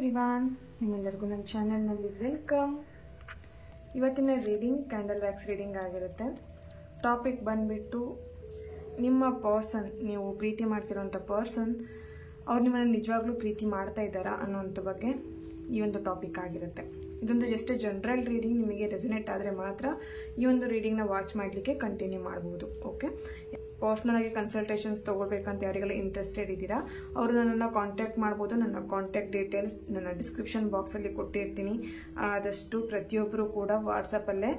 Everyone, ನಿಮ್ಮೆಲ್ಲರಿಗೂ ನನ್ನ ಚಾನೆಲ್ನಲ್ಲಿ ವೆಲ್ಕಮ್. ಇವತ್ತಿನ ರೀಡಿಂಗ್ ಕ್ಯಾಂಡಲ್ ವ್ಯಾಕ್ಸ್ ರೀಡಿಂಗ್ ಆಗಿರುತ್ತೆ. ಟಾಪಿಕ್ ಬಂದುಬಿಟ್ಟು ನಿಮ್ಮ ಪರ್ಸನ್, ನೀವು ಪ್ರೀತಿ ಮಾಡ್ತಿರೋಂಥ ಪರ್ಸನ್ ಅವ್ರು ನಿಮ್ಮನ್ನು ನಿಜವಾಗ್ಲೂ ಪ್ರೀತಿ ಮಾಡ್ತಾ ಇದ್ದಾರಾ ಅನ್ನೋಂಥ ಬಗ್ಗೆ ಈ ಒಂದು ಟಾಪಿಕ್ ಆಗಿರುತ್ತೆ. ಇದೊಂದು ಜಸ್ಟ್ ಜನರಲ್ ರೀಡಿಂಗ್. ನಿಮಗೆ ರೆಸೊನೇಟ್ ಆದರೆ ಮಾತ್ರ ಈ ಒಂದು ರೀಡಿಂಗ್ನ ವಾಚ್ ಮಾಡಲಿಕ್ಕೆ ಕಂಟಿನ್ಯೂ ಮಾಡ್ಬೋದು. ಓಕೆ, ಪರ್ಸ್ನಲ್ ಆಗಿ ಕನ್ಸಲ್ಟೇಷನ್ಸ್ ತೊಗೊಳ್ಬೇಕಂತ ಯಾರಿಗೆಲ್ಲ ಇಂಟ್ರೆಸ್ಟೆಡ್ ಇದ್ದೀರಾ ಅವರು ನನ್ನನ್ನು ಕಾಂಟ್ಯಾಕ್ಟ್ ಮಾಡ್ಬೋದು. ನನ್ನ ಕಾಂಟ್ಯಾಕ್ಟ್ ಡೀಟೇಲ್ಸ್ ನನ್ನ ಡಿಸ್ಕ್ರಿಪ್ಷನ್ ಬಾಕ್ಸಲ್ಲಿ ಕೊಟ್ಟಿರ್ತೀನಿ. ಆದಷ್ಟು ಪ್ರತಿಯೊಬ್ಬರು ಕೂಡ ವಾಟ್ಸಪ್ಪಲ್ಲೇ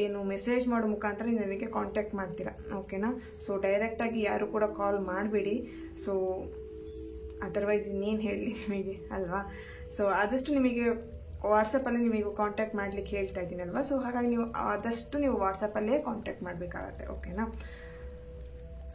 ಏನು ಮೆಸೇಜ್ ಮಾಡೋ ಮುಖಾಂತರ ನನಗೆ ಕಾಂಟ್ಯಾಕ್ಟ್ ಮಾಡ್ತೀರಾ. ಓಕೆನಾ? ಸೊ ಡೈರೆಕ್ಟಾಗಿ ಯಾರು ಕೂಡ ಕಾಲ್ ಮಾಡಬೇಡಿ. ಸೊ ಅದರ್ವೈಸ್ ಇನ್ನೇನು ಹೇಳಿ ನಿಮಗೆ ಅಲ್ವಾ. ಸೊ ಆದಷ್ಟು ನಿಮಗೆ ವಾಟ್ಸಪ್ಪಲ್ಲಿ ನಿಮಗೆ ಕಾಂಟ್ಯಾಕ್ಟ್ ಮಾಡಲಿಕ್ಕೆ ಹೇಳ್ತಾ ಇದ್ದೀನಲ್ವಾ. ಸೊ ಹಾಗಾಗಿ ನೀವು ಆದಷ್ಟು ನೀವು ವಾಟ್ಸಪ್ಪಲ್ಲೇ ಕಾಂಟ್ಯಾಕ್ಟ್ ಮಾಡಬೇಕಾಗತ್ತೆ. ಓಕೆನಾ?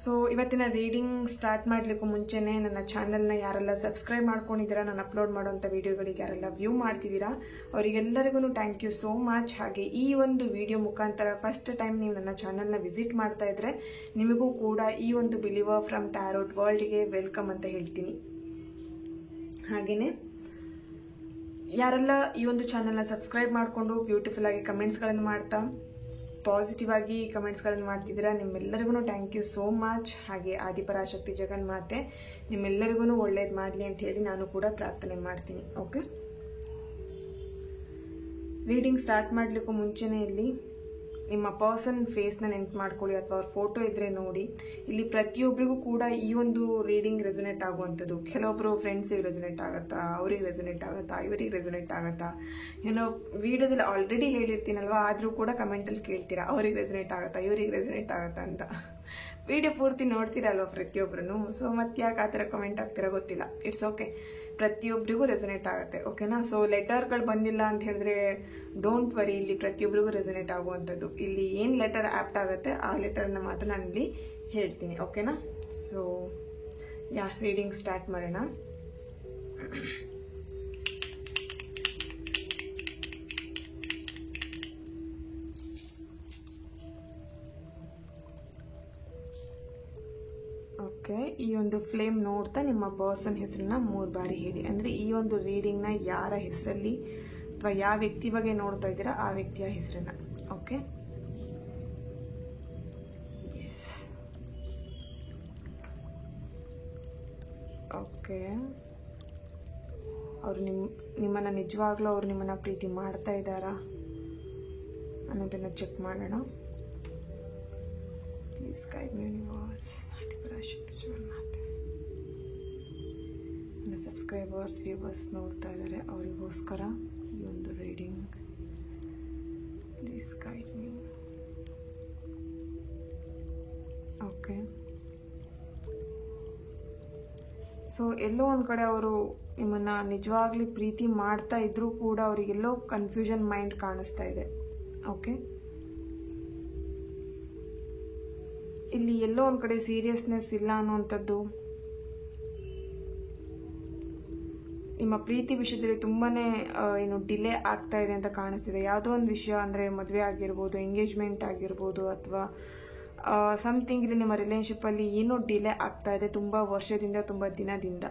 ಸೊ ಇವತ್ತಿನ ರೀಡಿಂಗ್ ಸ್ಟಾರ್ಟ್ ಮಾಡಲಿಕ್ಕೂ ಮುಂಚೆನೇ ನನ್ನ ಚಾನಲ್ನ ಯಾರೆಲ್ಲ ಸಬ್ಸ್ಕ್ರೈಬ್ ಮಾಡ್ಕೊಂಡಿದ್ದೀರಾ, ನಾನು ಅಪ್ಲೋಡ್ ಮಾಡೋಂಥ ವೀಡಿಯೋಗಳಿಗೆ ಯಾರೆಲ್ಲ ವ್ಯೂ ಮಾಡ್ತಿದ್ದೀರಾ ಅವರಿಗೆಲ್ಲರಿಗೂ ಥ್ಯಾಂಕ್ ಯು ಸೋ ಮಚ್. ಹಾಗೆ ಈ ಒಂದು ವಿಡಿಯೋ ಮುಖಾಂತರ ಫಸ್ಟ್ ಟೈಮ್ ನೀವು ನನ್ನ ಚಾನಲ್ನ ವಿಸಿಟ್ ಮಾಡ್ತಾ ಇದ್ರೆ ನಿಮಗೂ ಕೂಡ ಈ ಒಂದು ಬಿಲೀವರ್ ಫ್ರಮ್ ಟ್ಯಾರೋಟ್ ವರ್ಲ್ಡ್ಗೆ ವೆಲ್ಕಮ್ ಅಂತ ಹೇಳ್ತೀನಿ. ಹಾಗೆಯೇ ಯಾರೆಲ್ಲ ಈ ಒಂದು ಚಾನಲ್ನ ಸಬ್ಸ್ಕ್ರೈಬ್ ಮಾಡಿಕೊಂಡು ಬ್ಯೂಟಿಫುಲ್ ಆಗಿ ಕಮೆಂಟ್ಸ್ಗಳನ್ನು ಮಾಡ್ತಾ ಪಾಸಿಟಿವ್ ಆಗಿ ಕಮೆಂಟ್ಸ್ಗಳನ್ನು ಮಾಡ್ತಿದ್ದೀರಾ, ನಿಮ್ಮೆಲ್ಲರಿಗೂ ಥ್ಯಾಂಕ್ ಯು ಸೋ ಮಚ್. ಹಾಗೆ ಆದಿಪರಾಶಕ್ತಿ ಜಗನ್ಮಾತೆ ನಿಮ್ಮೆಲ್ಲರಿಗೂ ಒಳ್ಳೇದು ಮಾಡಲಿ ಅಂತ ಹೇಳಿ ನಾನು ಕೂಡ ಪ್ರಾರ್ಥನೆ ಮಾಡ್ತೀನಿ. ಓಕೆ, ರೀಡಿಂಗ್ ಸ್ಟಾರ್ಟ್ ಮಾಡಲಿಕ್ಕೂ ಮುಂಚೆನೇ ಇಲ್ಲಿ ನಿಮ್ಮ ಪರ್ಸನ್ ಫೇಸ್ನ ನೆನ್ಪು ಮಾಡ್ಕೊಳ್ಳಿ ಅಥವಾ ಅವ್ರ ಫೋಟೋ ಇದ್ರೆ ನೋಡಿ. ಇಲ್ಲಿ ಪ್ರತಿಯೊಬ್ಬರಿಗೂ ಕೂಡ ಈ ಒಂದು ರೀಡಿಂಗ್ ರೆಸೊನೇಟ್ ಆಗುವಂಥದ್ದು. ಕೆಲವೊಬ್ಬರು ಫ್ರೆಂಡ್ಸಿಗೆ ರೆಸೊನೇಟ್ ಆಗುತ್ತಾ, ಅವ್ರಿಗೆ ರೆಸೊನೇಟ್ ಆಗುತ್ತಾ, ಇವರಿಗೆ ರೆಸೊನೇಟ್ ಆಗುತ್ತಾ, ಏನೋ ವಿಡಿಯೋದಲ್ಲಿ ಆಲ್ರೆಡಿ ಹೇಳಿರ್ತೀನಲ್ವಾ, ಆದರೂ ಕೂಡ ಕಮೆಂಟಲ್ಲಿ ಕೇಳ್ತೀರಾ ಅವ್ರಿಗೆ ರೆಸೊನೇಟ್ ಆಗುತ್ತಾ, ಇವ್ರಿಗೆ ರೆಸೊನೇಟ್ ಆಗುತ್ತಾ ಅಂತ. ವಿಡಿಯೋ ಪೂರ್ತಿ ನೋಡ್ತೀರಲ್ವ ಪ್ರತಿಯೊಬ್ಬರೂ. ಸೊ ಮತ್ತೆ ಯಾಕೆ ಆ ಥರ ಕಮೆಂಟ್ ಆಗ್ತಿರೋ ಗೊತ್ತಿಲ್ಲ. ಇಟ್ಸ್ ಓಕೆ, ಪ್ರತಿಯೊಬ್ಬರಿಗೂ ರೆಸೊನೇಟ್ ಆಗುತ್ತೆ. ಓಕೆನಾ? ಸೊ ಲೆಟರ್ಗಳು ಬಂದಿಲ್ಲ ಅಂತ ಹೇಳಿದ್ರೆ ಡೋಂಟ್ ವರಿ, ಇಲ್ಲಿ ಪ್ರತಿಯೊಬ್ಬರಿಗೂ ರೆಸೊನೇಟ್ ಆಗುವಂಥದ್ದು. ಇಲ್ಲಿ ಏನು ಲೆಟರ್ ಆ್ಯಪ್ಟ್ ಆಗುತ್ತೆ ಆ ಲೆಟರ್ನ ಮಾತ್ರ ನಾನು ಇಲ್ಲಿ ಹೇಳ್ತೀನಿ. ಓಕೆನಾ? ಸೊ ರೀಡಿಂಗ್ ಸ್ಟಾರ್ಟ್ ಮಾಡೋಣ. ಓಕೆ, ಈ ಒಂದು ಫ್ಲೇಮ್ ನೋಡ್ತಾ ನಿಮ್ಮ ಪರ್ಸನ್ ಹೆಸರನ್ನ 3 ಬಾರಿ ಹೇಳಿ. ಅಂದರೆ ಈ ಒಂದು ರೀಡಿಂಗ್ನ ಯಾರ ಹೆಸರಲ್ಲಿ ಅಥವಾ ಯಾವ ವ್ಯಕ್ತಿ ಬಗ್ಗೆ ನೋಡ್ತಾ ಇದ್ದೀರಾ ಆ ವ್ಯಕ್ತಿಯ ಹೆಸರನ್ನ. Okay, S. ಓಕೆ, ಅವರು ನಿಮ್ಮನ್ನು ನಿಜವಾಗ್ಲೂ ಅವ್ರು ನಿಮ್ಮನ್ನು ಪ್ರೀತಿ ಮಾಡ್ತಾ ಇದ್ದಾರಾ ಅನ್ನೋದನ್ನು ಚೆಕ್ ಮಾಡೋಣ. Please guide me universe. Adiparashakti ಜಗನ್ಮಾತೆ ನನ್ನ ಸಬ್ಸ್ಕ್ರೈಬರ್ಸ್ ವ್ಯೂವರ್ಸ್ ನೋಡ್ತಾ ಇದ್ದಾರೆ, ಅವರಿಗೋಸ್ಕರ ಈ ಒಂದು reading. Please guide me. Okay, so ಎಲ್ಲೋ ಒಂದು ಕಡೆ ಅವರು ನಿಮ್ಮನ್ನು ನಿಜವಾಗ್ಲಿ ಪ್ರೀತಿ ಮಾಡ್ತಾ ಇದ್ರೂ ಕೂಡ ಅವರಿಗೆಲ್ಲೋ ಕನ್ಫ್ಯೂಷನ್ ಮೈಂಡ್ ಕಾಣಿಸ್ತಾ ಇದೆ. ಓಕೆ, ಇಲ್ಲಿ ಎಲ್ಲೋ ಒಂದು ಕಡೆ ಸೀರಿಯಸ್ನೆಸ್ ಇಲ್ಲ ಅನ್ನುವಂಥದ್ದು. ನಿಮ್ಮ ಪ್ರೀತಿ ವಿಷಯದಲ್ಲಿ ತುಂಬಾನೇ ಏನು ಡಿಲೇ ಆಗ್ತಾ ಇದೆ ಅಂತ ಕಾಣಿಸ್ತಿದೆ. ಯಾವುದೋ ಒಂದು ವಿಷಯ, ಅಂದರೆ ಮದುವೆ ಆಗಿರ್ಬೋದು, ಎಂಗೇಜ್ಮೆಂಟ್ ಆಗಿರ್ಬೋದು, ಅಥವಾ ಸಮಥಿಂಗ್ ಇಲ್ಲಿ ನಿಮ್ಮ ರಿಲೇಶನ್ಶಿಪ್ಪಲ್ಲಿ ಏನೋ ಡಿಲೇ ಆಗ್ತಾ ಇದೆ ತುಂಬ ವರ್ಷದಿಂದ, ತುಂಬ ದಿನದಿಂದ.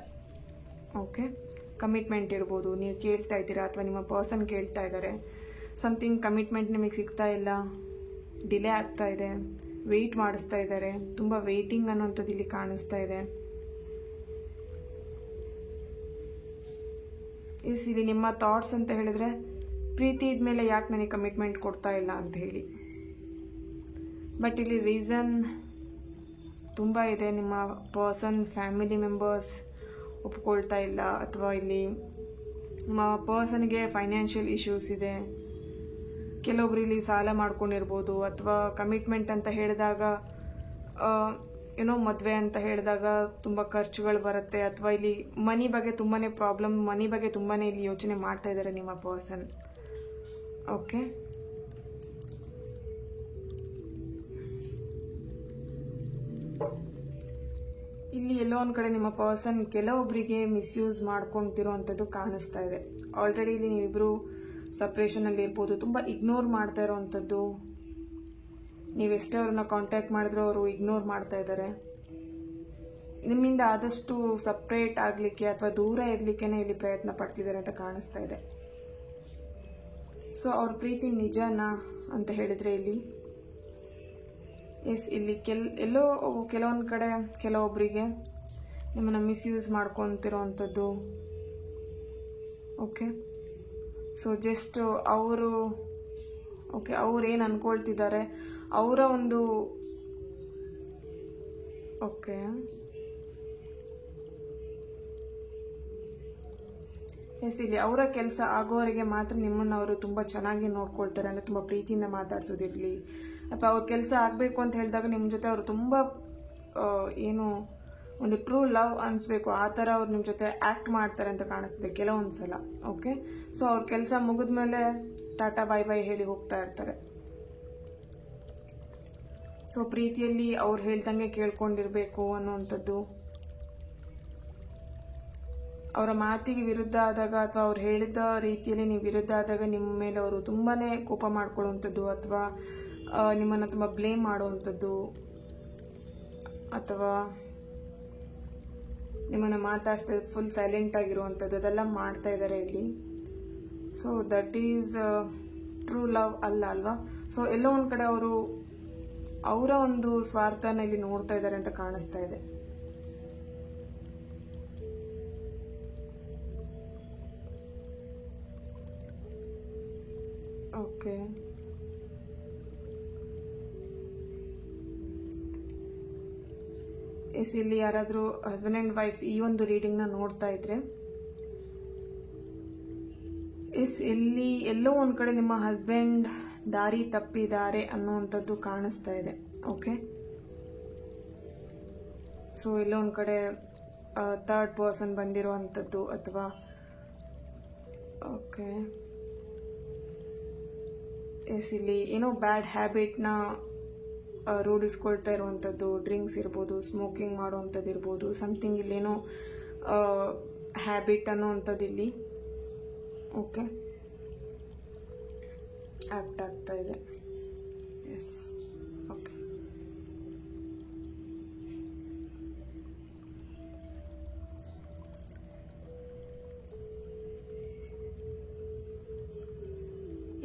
ಓಕೆ, ಕಮಿಟ್ಮೆಂಟ್ ಇರ್ಬೋದು, ನೀವು ಕೇಳ್ತಾ ಇದ್ದೀರಾ ಅಥವಾ ನಿಮ್ಮ ಪರ್ಸನ್ ಕೇಳ್ತಾ ಇದ್ದಾರೆ. ಸಮಥಿಂಗ್ ಕಮಿಟ್ಮೆಂಟ್ ನಿಮಗೆ ಸಿಗ್ತಾ ಇಲ್ಲ, ಡಿಲೇ ಆಗ್ತಾ ಇದೆ, ವೆಯ್ಟ್ ಮಾಡಿಸ್ತಾ ಇದ್ದಾರೆ, ತುಂಬ ವೆಯ್ಟಿಂಗ್ ಅನ್ನೋಂಥದ್ದು ಇಲ್ಲಿ ಕಾಣಿಸ್ತಾ ಇದೆ. ಇಲ್ಲಿ ನಿಮ್ಮ ಥಾಟ್ಸ್ ಅಂತ ಹೇಳಿದ್ರೆ, ಪ್ರೀತಿ ಇದ್ಮೇಲೆ ಯಾಕೆ ನನಗೆ ಕಮಿಟ್ಮೆಂಟ್ ಕೊಡ್ತಾ ಇಲ್ಲ ಅಂತ ಹೇಳಿ. ಬಟ್ ಇಲ್ಲಿ ರೀಸನ್ ತುಂಬ ಇದೆ. ನಿಮ್ಮ ಪರ್ಸನ್ ಫ್ಯಾಮಿಲಿ ಮೆಂಬರ್ಸ್ ಒಪ್ಕೊಳ್ತಾ ಇಲ್ಲ, ಅಥವಾ ಇಲ್ಲಿ ನಿಮ್ಮ ಪರ್ಸನ್ಗೆ ಫೈನಾನ್ಷಿಯಲ್ ಇಶ್ಯೂಸ್ ಇದೆ. ಕೆಲವೊಬ್ರು ಇಲ್ಲಿ ಸಾಲ ಮಾಡ್ಕೊಂಡಿರ್ಬೋದು, ಅಥವಾ ಕಮಿಟ್ಮೆಂಟ್ ಅಂತ ಹೇಳಿದಾಗ ಏನೋ ಮದುವೆ ಅಂತ ಹೇಳಿದಾಗ ತುಂಬ ಖರ್ಚುಗಳು ಬರುತ್ತೆ, ಅಥವಾ ಇಲ್ಲಿ ಮನಿ ಬಗ್ಗೆ ತುಂಬಾ ಪ್ರಾಬ್ಲಮ್, ಮನಿ ಬಗ್ಗೆ ತುಂಬಾ ಇಲ್ಲಿ ಯೋಚನೆ ಮಾಡ್ತಾ ಇದ್ದಾರೆ ನಿಮ್ಮ ಪರ್ಸನ್. ಓಕೆ, ಇಲ್ಲಿ ಎಲ್ಲೋ ಒಂದು ಕಡೆ ನಿಮ್ಮ ಪರ್ಸನ್ ಕೆಲವೊಬ್ಬರಿಗೆ ಮಿಸ್ಯೂಸ್ ಮಾಡ್ಕೊತಿರೋ ಅಂಥದ್ದು ಕಾಣಿಸ್ತಾ ಇದೆ. ಆಲ್ರೆಡಿ ಇಲ್ಲಿ ನೀವಿಬ್ಬರು ಸಪ್ರೇಷನಲ್ಲಿ ಇರ್ಬೋದು, ತುಂಬ ಇಗ್ನೋರ್ ಮಾಡ್ತಾ ಇರೋವಂಥದ್ದು. ನೀವೆಷ್ಟೇ ಅವ್ರನ್ನ ಕಾಂಟ್ಯಾಕ್ಟ್ ಮಾಡಿದ್ರೂ ಅವರು ಇಗ್ನೋರ್ ಮಾಡ್ತಾ ಇದ್ದಾರೆ. ನಿಮ್ಮಿಂದ ಆದಷ್ಟು ಸಪ್ರೇಟ್ ಆಗಲಿಕ್ಕೆ ಅಥವಾ ದೂರ ಇರಲಿಕ್ಕೇನೆ ಇಲ್ಲಿ ಪ್ರಯತ್ನ ಪಡ್ತಿದ್ದಾರೆ ಅಂತ ಕಾಣಿಸ್ತಾ ಇದೆ. ಸೊ ಅವ್ರ ಪ್ರೀತಿ ನಿಜನಾ ಅಂತ ಹೇಳಿದರೆ ಇಲ್ಲಿ ಎಸ್, ಇಲ್ಲಿ ಎಲ್ಲೋ ಕೆಲವೊಂದು ಕಡೆ ಕೆಲವೊಬ್ಬರಿಗೆ ನಿಮ್ಮನ್ನು ಮಿಸ್ಯೂಸ್ ಮಾಡ್ಕೊತಿರೋವಂಥದ್ದು. ಓಕೆ, ಸೊ ಜಸ್ಟ್ ಅವರು ಏನು ಅನ್ಕೊಳ್ತಿದ್ದಾರೆ ಅವರ ಒಂದು ಓಕೆ ಎಸ್, ಇಲ್ಲಿ ಅವರ ಕೆಲಸ ಆಗೋವರೆಗೆ ಮಾತ್ರ ನಿಮ್ಮನ್ನು ಅವರು ತುಂಬ ಚೆನ್ನಾಗಿ ನೋಡ್ಕೊಳ್ತಾರೆ. ಅಂದರೆ ತುಂಬ ಪ್ರೀತಿಯಿಂದ ಮಾತಾಡ್ಸೋದಿರಲಿ ಅಥವಾ ಅವ್ರ ಕೆಲಸ ಆಗಬೇಕು ಅಂತ ಹೇಳಿದಾಗ ನಿಮ್ಮ ಜೊತೆ ಅವರು ತುಂಬ ಏನು ಒಂದು ಟ್ರೂ ಲವ್ ಅನಿಸ್ಬೇಕು ಆ ಥರ ಅವ್ರು ನಿಮ್ಮ ಜೊತೆ ಆ್ಯಕ್ಟ್ ಮಾಡ್ತಾರೆ ಅಂತ ಕಾಣಿಸ್ತದೆ ಕೆಲವೊಂದು ಸಲ. ಓಕೆ, ಸೊ ಅವ್ರ ಕೆಲಸ ಮುಗಿದ್ಮೇಲೆ ಟಾಟಾ ಬಾಯ್ ಬಾಯ್ ಹೇಳಿ ಹೋಗ್ತಾ ಇರ್ತಾರೆ. ಸೊ ಪ್ರೀತಿಯಲ್ಲಿ ಅವ್ರು ಹೇಳ್ದಂಗೆ ಕೇಳ್ಕೊಂಡಿರ್ಬೇಕು ಅನ್ನೋವಂಥದ್ದು, ಅವರ ಮಾತಿಗೆ ವಿರುದ್ಧ ಆದಾಗ ಅಥವಾ ಅವ್ರು ಹೇಳಿದ ರೀತಿಯಲ್ಲಿ ನೀವು ವಿರುದ್ಧ ಆದಾಗ ನಿಮ್ಮ ಮೇಲೆ ಅವರು ತುಂಬಾನೇ ಕೋಪ ಮಾಡ್ಕೊಳ್ಳುವಂಥದ್ದು ಅಥವಾ ನಿಮ್ಮನ್ನು ತುಂಬ ಬ್ಲೇಮ್ ಮಾಡುವಂಥದ್ದು ಅಥವಾ ನಿಮ್ಮನ್ನು ಮಾತಾಡ್ತಾ ಫುಲ್ ಸೈಲೆಂಟ್ ಆಗಿರುವಂಥದ್ದು ಅದೆಲ್ಲ ಮಾಡ್ತಾ ಇದ್ದಾರೆ ಇಲ್ಲಿ. So that is true love ಅಲ್ವಾ? ಸೊ ಎಲ್ಲೋ ಒಂದು ಕಡೆ ಅವರು ಅವರ ಒಂದು ಸ್ವಾರ್ಥನ ಇಲ್ಲಿ ನೋಡ್ತಾ ಇದ್ದಾರೆ ಅಂತ ಕಾಣಿಸ್ತಾ ಇದೆ. ಓಕೆ, ಎಸ್, ಇಲ್ಲಿ ಯಾರಾದರೂ ಹಸ್ಬೆಂಡ್ ಆ್ಯಂಡ್ ವೈಫ್ ಈ ಒಂದು ರೀಡಿಂಗ್ನ ನೋಡ್ತಾ ಇದ್ರೆ ಎಸ್, ಇಲ್ಲಿ ಎಲ್ಲೋ ಒಂದು ಕಡೆ ನಿಮ್ಮ ಹಸ್ಬೆಂಡ್ ದಾರಿ ತಪ್ಪಿದ್ದಾರೆ ಅನ್ನುವಂಥದ್ದು ಕಾಣಿಸ್ತಾ ಇದೆ. ಓಕೆ, ಸೊ ಎಲ್ಲೋ ಒಂದು ಕಡೆ ಥರ್ಡ್ ಪರ್ಸನ್ ಬಂದಿರುವಂಥದ್ದು ಅಥವಾ ಓಕೆ ಎಸ್, ಇಲ್ಲಿ ಏನೋ ಬ್ಯಾಡ್ ಹ್ಯಾಬಿಟ್ನ ರೂಢಿಸ್ಕೊಳ್ತಾ ಇರುವಂಥದ್ದು, ಡ್ರಿಂಕ್ಸ್ ಇರ್ಬೋದು, ಸ್ಮೋಕಿಂಗ್ ಮಾಡುವಂಥದ್ದು ಇರ್ಬೋದು, ಸಮಥಿಂಗ್ ಇಲ್ಲೇನೋ ಹ್ಯಾಬಿಟ್ ಅನ್ನೋವಂಥದ್ದು ಇಲ್ಲಿ ಓಕೆ ಆಕ್ಟ್ ಆಗ್ತಾ ಇದೆ. ಎಸ್, ಓಕೆ,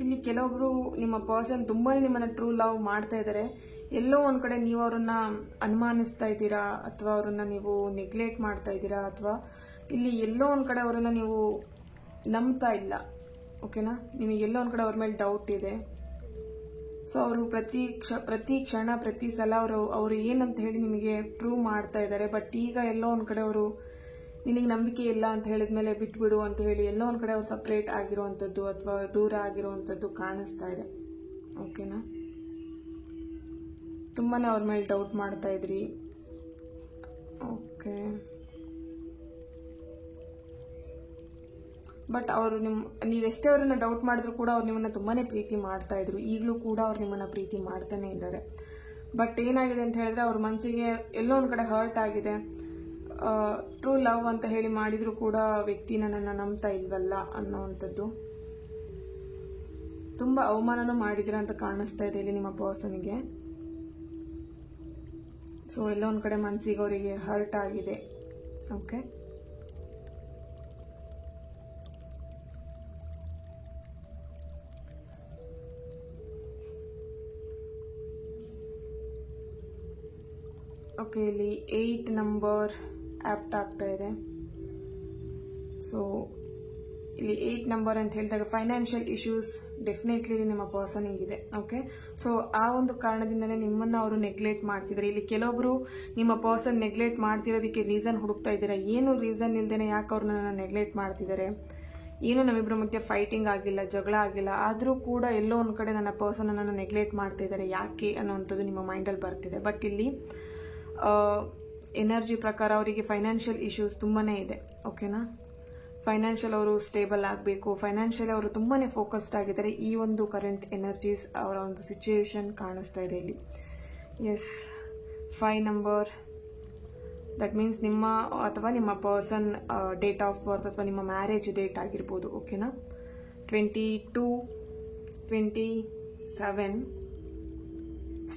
ಇಲ್ಲಿ ಕೆಲವೊಬ್ರು ನಿಮ್ಮ ಪರ್ಸನ್ ತುಂಬಾನೇ ನಿಮ್ಮನ್ನ ಟ್ರೂ ಲವ್ ಮಾಡ್ತಾ ಇದ್ದಾರೆ. ಎಲ್ಲೋ ಒಂದ್ ಕಡೆ ನೀವು ಅವ್ರನ್ನ ಅನುಮಾನಿಸ್ತಾ ಇದ್ದೀರಾ ಅಥವಾ ಅವ್ರನ್ನ ನೀವು ನೆಗ್ಲೆಕ್ಟ್ ಮಾಡ್ತಾ ಇದ್ದೀರಾ ಅಥವಾ ಇಲ್ಲಿ ಎಲ್ಲೋ ಒಂದ್ ಕಡೆ ಅವರನ್ನ ನೀವು ನಂಬ್ತಾ ಇಲ್ಲ. ಓಕೆನಾ, ನಿಮಗೆಲ್ಲೋ ಒಂದ್ ಕಡೆ ಅವ್ರ ಮೇಲೆ ಡೌಟ್ ಇದೆ. ಸೊ ಅವರು ಪ್ರತಿ ಕ್ಷಣ ಪ್ರತಿ ಸಲ ಅವರು ಏನಂತ ಹೇಳಿ ನಿಮಗೆ ಪ್ರೂವ್ ಮಾಡ್ತಾ ಇದ್ದಾರೆ. ಬಟ್ ಈಗ ಎಲ್ಲೋ ಒಂದ್ ಕಡೆ ಅವರು ನಿನಗೆ ನಂಬಿಕೆ ಇಲ್ಲ ಅಂತ ಹೇಳಿದ್ಮೇಲೆ ಬಿಟ್ಬಿಡು ಅಂತ ಹೇಳಿ ಎಲ್ಲೋ ಒಂದ್ ಕಡೆ ಅವ್ರು ಸಪ್ರೇಟ್ ಆಗಿರುವಂಥದ್ದು ಅಥವಾ ದೂರ ಆಗಿರುವಂಥದ್ದು ಕಾಣಿಸ್ತಾ ಇದೆ. ಓಕೆನಾ, ತುಂಬಾನೇ ಅವ್ರ ಮೇಲೆ ಡೌಟ್ ಮಾಡ್ತಾ ಇದ್ರಿ. ಓಕೆ, ಬಟ್ ಅವರು ನೀವೆಷ್ಟೇ ಅವ್ರನ್ನ ಡೌಟ್ ಮಾಡಿದ್ರು ಕೂಡ ಅವ್ರು ನಿಮ್ಮನ್ನ ತುಂಬಾನೇ ಪ್ರೀತಿ ಮಾಡ್ತಾ ಇದ್ರು. ಈಗಲೂ ಕೂಡ ಅವ್ರು ನಿಮ್ಮನ್ನ ಪ್ರೀತಿ ಮಾಡ್ತಾನೆ ಇದ್ದಾರೆ. ಬಟ್ ಏನಾಗಿದೆ ಅಂತ ಹೇಳಿದ್ರೆ ಅವ್ರ ಮನಸ್ಸಿಗೆ ಎಲ್ಲೋ ಒಂದ್ ಕಡೆ ಹರ್ಟ್ ಆಗಿದೆ. ಟ್ರೂ ಲವ್ ಅಂತ ಹೇಳಿ ಮಾಡಿದ್ರು ಕೂಡ ವ್ಯಕ್ತಿ ನನ್ನನ್ನು ನಂಬ್ತಾ ಇಲ್ವಲ್ಲ ಅನ್ನೋವಂಥದ್ದು. ತುಂಬಾ ಅವಮಾನನೂ ಮಾಡಿದಿರ ಅಂತ ಕಾಣಿಸ್ತಾ ಇದೆ ಇಲ್ಲಿ ನಿಮ್ಮ ಪರ್ಸನ್ಗೆ. ಸೊ ಎಲ್ಲೋ ಒಂದ್ ಕಡೆ ಮನಸ್ಸಿಗೆ ಅವರಿಗೆ ಹರ್ಟ್ ಆಗಿದೆ. ಓಕೆ, ಓಕೆ, ಇಲ್ಲಿ 8 ನಂಬರ್ ಆಪ್ಟ್ ಆಗ್ತಾ ಇದೆ. ಸೊ ಇಲ್ಲಿ 8 ನಂಬರ್ ಅಂತ ಹೇಳಿದಾಗ ಫೈನಾನ್ಷಿಯಲ್ ಇಶ್ಯೂಸ್ ಡೆಫಿನೆಟ್ಲಿ ನಿಮ್ಮ ಪರ್ಸನಿಗಿದೆ. ಓಕೆ, ಸೊ ಆ ಒಂದು ಕಾರಣದಿಂದನೇ ನಿಮ್ಮನ್ನ ಅವರು ನೆಗ್ಲೆಕ್ಟ್ ಮಾಡ್ತಿದ್ದಾರೆ. ಇಲ್ಲಿ ಕೆಲವೊಬ್ರು ನಿಮ್ಮ ಪರ್ಸನ್ ನೆಗ್ಲೆಕ್ಟ್ ಮಾಡ್ತಿರೋದಕ್ಕೆ ರೀಸನ್ ಹುಡುಕ್ತಾ ಇದ್ದೀರಾ. ಏನು ರೀಸನ್ ಇಲ್ದೇನೆ ಯಾಕೆ ಅವ್ರನ್ನ ನೆಗ್ಲೆಕ್ಟ್ ಮಾಡ್ತಿದ್ದಾರೆ, ಏನು ನಮ್ಮಿಬ್ಬರ ಮಧ್ಯೆ ಫೈಟಿಂಗ್ ಆಗಿಲ್ಲ, ಜಗಳ ಆಗಿಲ್ಲ, ಆದರೂ ಕೂಡ ಎಲ್ಲೋ ಒಂದು ಕಡೆ ನನ್ನ ಪರ್ಸನ್ ನನ್ನ ನೆಗ್ಲೆಕ್ಟ್ ಮಾಡ್ತಾ ಇದ್ದಾರೆ ಯಾಕೆ ಅನ್ನೋವಂಥದ್ದು ನಿಮ್ಮ ಮೈಂಡಲ್ಲಿ ಬರ್ತಿದೆ. ಬಟ್ ಇಲ್ಲಿ ಎನರ್ಜಿ ಪ್ರಕಾರ ಅವರಿಗೆ ಫೈನಾನ್ಷಿಯಲ್ ಇಶ್ಯೂಸ್ ತುಂಬಾನೇ ಇದೆ. ಓಕೆನಾ, ಫೈನಾನ್ಷಿಯಲ್ ಅವರು ಸ್ಟೇಬಲ್ ಆಗಬೇಕು, ಫೈನಾನ್ಷಿಯಲ್ ಅವರು ತುಂಬಾನೇ ಫೋಕಸ್ಡ್ ಆಗಿದ್ದಾರೆ. ಈ ಒಂದು ಕರೆಂಟ್ ಎನರ್ಜೀಸ್ ಅವರ ಒಂದು ಸಿಚುಯೇಷನ್ ಕಾಣಿಸ್ತಾ ಇದೆ ಇಲ್ಲಿ. ಎಸ್, 5 ನಂಬರ್ ದಟ್ ಮೀನ್ಸ್ ನಿಮ್ಮ ಅಥವಾ ನಿಮ್ಮ ಪರ್ಸನ್ ಡೇಟ್ ಆಫ್ ಬರ್ತ್ ಅಥವಾ ನಿಮ್ಮ ಮ್ಯಾರೇಜ್ ಡೇಟ್ ಆಗಿರ್ಬೋದು. ಓಕೆನಾ, 22, 27,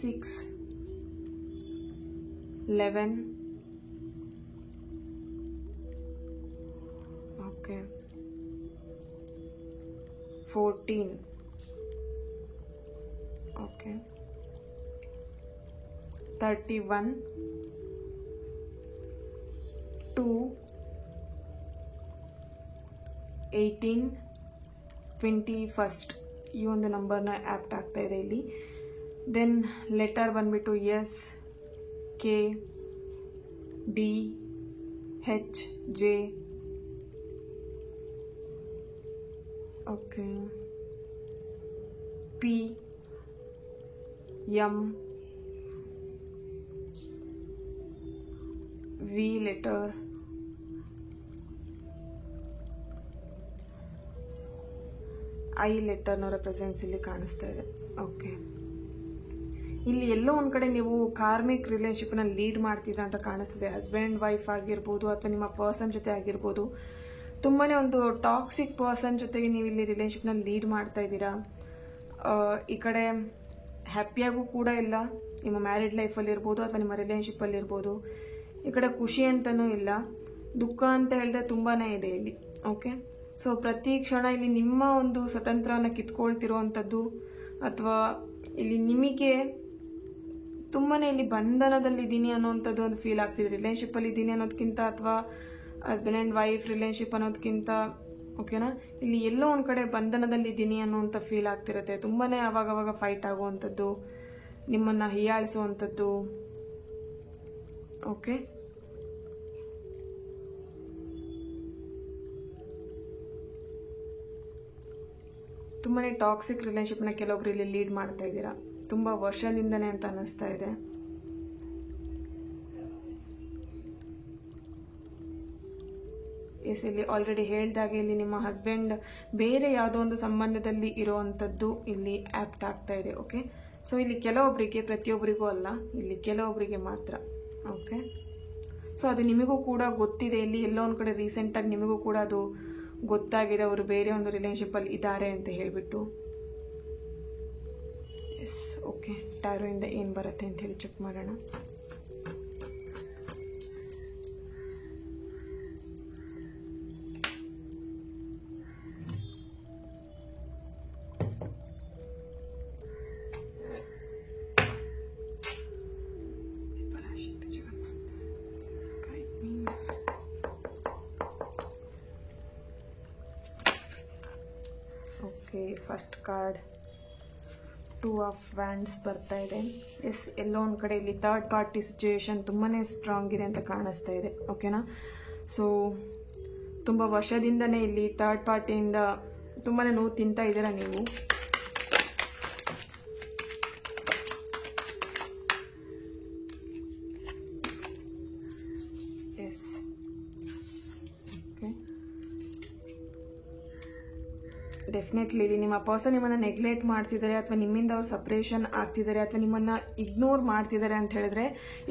6, 11, ಓಕೆ 14 ಓಕೆ 31 2 18 21 ಈ ಒಂದು ನಂಬರ್ನ ಆ್ಯಪ್ಟ್ ಆಗ್ತಾ ಇದೆ ಇಲ್ಲಿ. ದೆನ್ ಲೆಟರ್ ಬಂದ್ಬಿಟ್ಟು S, K, D, H, J, okay, P, M, V letter, I ಲೆಟರ್ನವರ ಪ್ರೆಸೆನ್ಸ್ ಇಲ್ಲಿ ಕಾಣಿಸ್ತಾ ಇದೆ. ಓಕೆ, ಇಲ್ಲಿ ಎಲ್ಲೋ ಒಂದ್ ಕಡೆ ನೀವು ಕಾರ್ಮಿಕ್ ರಿಲೇಶನ್ಶಿಪ್ನ ಲೀಡ್ ಮಾಡ್ತಿದ್ರ ಅಂತ ಕಾಣಿಸ್ತಿದೆ. ಹಸ್ಬೆಂಡ್ ವೈಫ್ ಆಗಿರ್ಬೋದು ಅಥವಾ ನಿಮ್ಮ ಪರ್ಸನ್ ಜೊತೆ ಆಗಿರ್ಬೋದು. ತುಂಬಾನೇ ಒಂದು ಟಾಕ್ಸಿಕ್ ಪರ್ಸನ್ ಜೊತೆಗೆ ನೀವು ಇಲ್ಲಿ ರಿಲೇಶನ್ಶಿಪ್ನ ಲೀಡ್ ಮಾಡ್ತಾ ಇದ್ದೀರಾ. ಈ ಕಡೆ ಹ್ಯಾಪಿಯಾಗೂ ಕೂಡ ಇಲ್ಲ, ನಿಮ್ಮ ಮ್ಯಾರಿಡ್ ಲೈಫಲ್ಲಿ ಇರ್ಬೋದು ಅಥವಾ ನಿಮ್ಮ ರಿಲೇಶನ್ಶಿಪ್ಪಲ್ಲಿ ಇರ್ಬೋದು. ಈ ಕಡೆ ಖುಷಿ ಅಂತನೂ ಇಲ್ಲ, ದುಃಖ ಅಂತ ಹೇಳಿದ್ರೆ ತುಂಬಾನೇ ಇದೆ ಇಲ್ಲಿ. ಓಕೆ, ಸೊ ಪ್ರತಿ ಕ್ಷಣ ಇಲ್ಲಿ ನಿಮ್ಮ ಒಂದು ಸ್ವತಂತ್ರನ ಕಿತ್ಕೊಳ್ತಿರುವಂಥದ್ದು ಅಥವಾ ಇಲ್ಲಿ ನಿಮಗೆ ತುಂಬಾನೇ ಇಲ್ಲಿ ಬಂಧನದಲ್ಲಿ ಇದ್ದೀನಿ ಅನ್ನೋಂಥದ್ದು ಒಂದು ಫೀಲ್ ಆಗ್ತಿದೆ. ರಿಲೇಶನ್ಶಿಪ್ಪಲ್ಲಿ ಇದ್ದೀನಿ ಅನ್ನೋದಕ್ಕಿಂತ ಅಥವಾ ಹಸ್ಬೆಂಡ್ ಆ್ಯಂಡ್ ವೈಫ್ ರಿಲೇಶನ್ಶಿಪ್ ಅನ್ನೋದಕ್ಕಿಂತ ಓಕೆನಾ, ಇಲ್ಲಿ ಎಲ್ಲೋ ಒಂದು ಕಡೆ ಬಂಧನದಲ್ಲಿ ಇದ್ದೀನಿ ಅನ್ನೋಂಥ ಫೀಲ್ ಆಗ್ತಿರುತ್ತೆ. ತುಂಬಾನೇ ಅವಾಗವಾಗ ಫೈಟ್ ಆಗುವಂಥದ್ದು, ನಿಮ್ಮನ್ನ ಹೀಯಾಳಿಸುವಂಥದ್ದು. ಓಕೆ, ತುಂಬಾನೇ ಟಾಕ್ಸಿಕ್ ರಿಲೇಶನ್ಶಿಪ್ನ ಕೆಲವೊಬ್ರು ಇಲ್ಲಿ ಲೀಡ್ ಮಾಡ್ತಾ ಇದ್ದೀರಾ, ತುಂಬಾ ವರ್ಷದಿಂದನೇ ಅಂತ ಅನ್ನಿಸ್ತಾ ಇದೆ. ಎಸ್, ಇಲ್ಲಿ ಆಲ್ರೆಡಿ ಹೇಳ್ದಾಗೆ ಇಲ್ಲಿ ನಿಮ್ಮ ಹಸ್ಬೆಂಡ್ ಬೇರೆ ಯಾವುದೋ ಒಂದು ಸಂಬಂಧದಲ್ಲಿ ಇರುವಂಥದ್ದು ಇಲ್ಲಿ ಆಕ್ಟ್ ಆಗ್ತಾ ಇದೆ. ಓಕೆ, ಸೊ ಇಲ್ಲಿ ಕೆಲವೊಬ್ಬರಿಗೆ, ಪ್ರತಿಯೊಬ್ಬರಿಗೂ ಅಲ್ಲ, ಇಲ್ಲಿ ಕೆಲವೊಬ್ಬರಿಗೆ ಮಾತ್ರ. ಓಕೆ, ಸೊ ಅದು ನಿಮಗೂ ಕೂಡ ಗೊತ್ತಿದೆ. ಇಲ್ಲಿ ಎಲ್ಲೋ ಒಂದು ಕಡೆ ರೀಸೆಂಟಾಗಿ ನಿಮಗೂ ಕೂಡ ಅದು ಗೊತ್ತಾಗಿದೆ, ಅವರು ಬೇರೆ ಒಂದು ರಿಲೇಶನ್ಶಿಪ್ಪಲ್ಲಿ ಇದ್ದಾರೆ ಅಂತ ಹೇಳಿಬಿಟ್ಟು. ಎಸ್, ಓಕೆ, ಟ್ಯಾರೋಯಿಂದ ಏನು ಬರುತ್ತೆ ಅಂತ ಹೇಳಿ ಚೆಕ್ ಮಾಡೋಣ. Okay, first card 2 of wands ಬರ್ತಾ ಇದೆ. ಎಸ್, ಎಲ್ಲೋ ಒಂದು ಕಡೆ ಇಲ್ಲಿ ಥರ್ಡ್ ಪಾರ್ಟಿ ಸಿಚುಯೇಷನ್ ತುಂಬಾನೇ ಸ್ಟ್ರಾಂಗ್ ಇದೆ ಅಂತ ಕಾಣಿಸ್ತಾ ಇದೆ. ಓಕೆನಾ, ಸೊ ತುಂಬ ವರ್ಷದಿಂದನೇ ಇಲ್ಲಿ ಥರ್ಡ್ ಪಾರ್ಟಿಯಿಂದ ತುಂಬಾನೇ ನೋವು ತಿಂತಾ ಇದ್ದೀರಾ ನೀವು. ಎಸ್, ಓಕೆ, ಡೆಫಿನೆಟ್ಲಿ ಇಲ್ಲಿ ನಿಮ್ಮ ಪರ್ಸನ್ ನಿಮ್ಮನ್ನ ನೆಗ್ಲೆಕ್ಟ್ ಮಾಡ್ತಿದ್ದಾರೆ ಅಥವಾ ನಿಮ್ಮಿಂದ ಅವ್ರು ಸಪ್ರೇಷನ್ ಆಗ್ತಿದ್ದಾರೆ ಅಥವಾ ನಿಮ್ಮನ್ನ ಇಗ್ನೋರ್ ಮಾಡ್ತಿದ್ದಾರೆ ಅಂತ ಹೇಳಿದ್ರೆ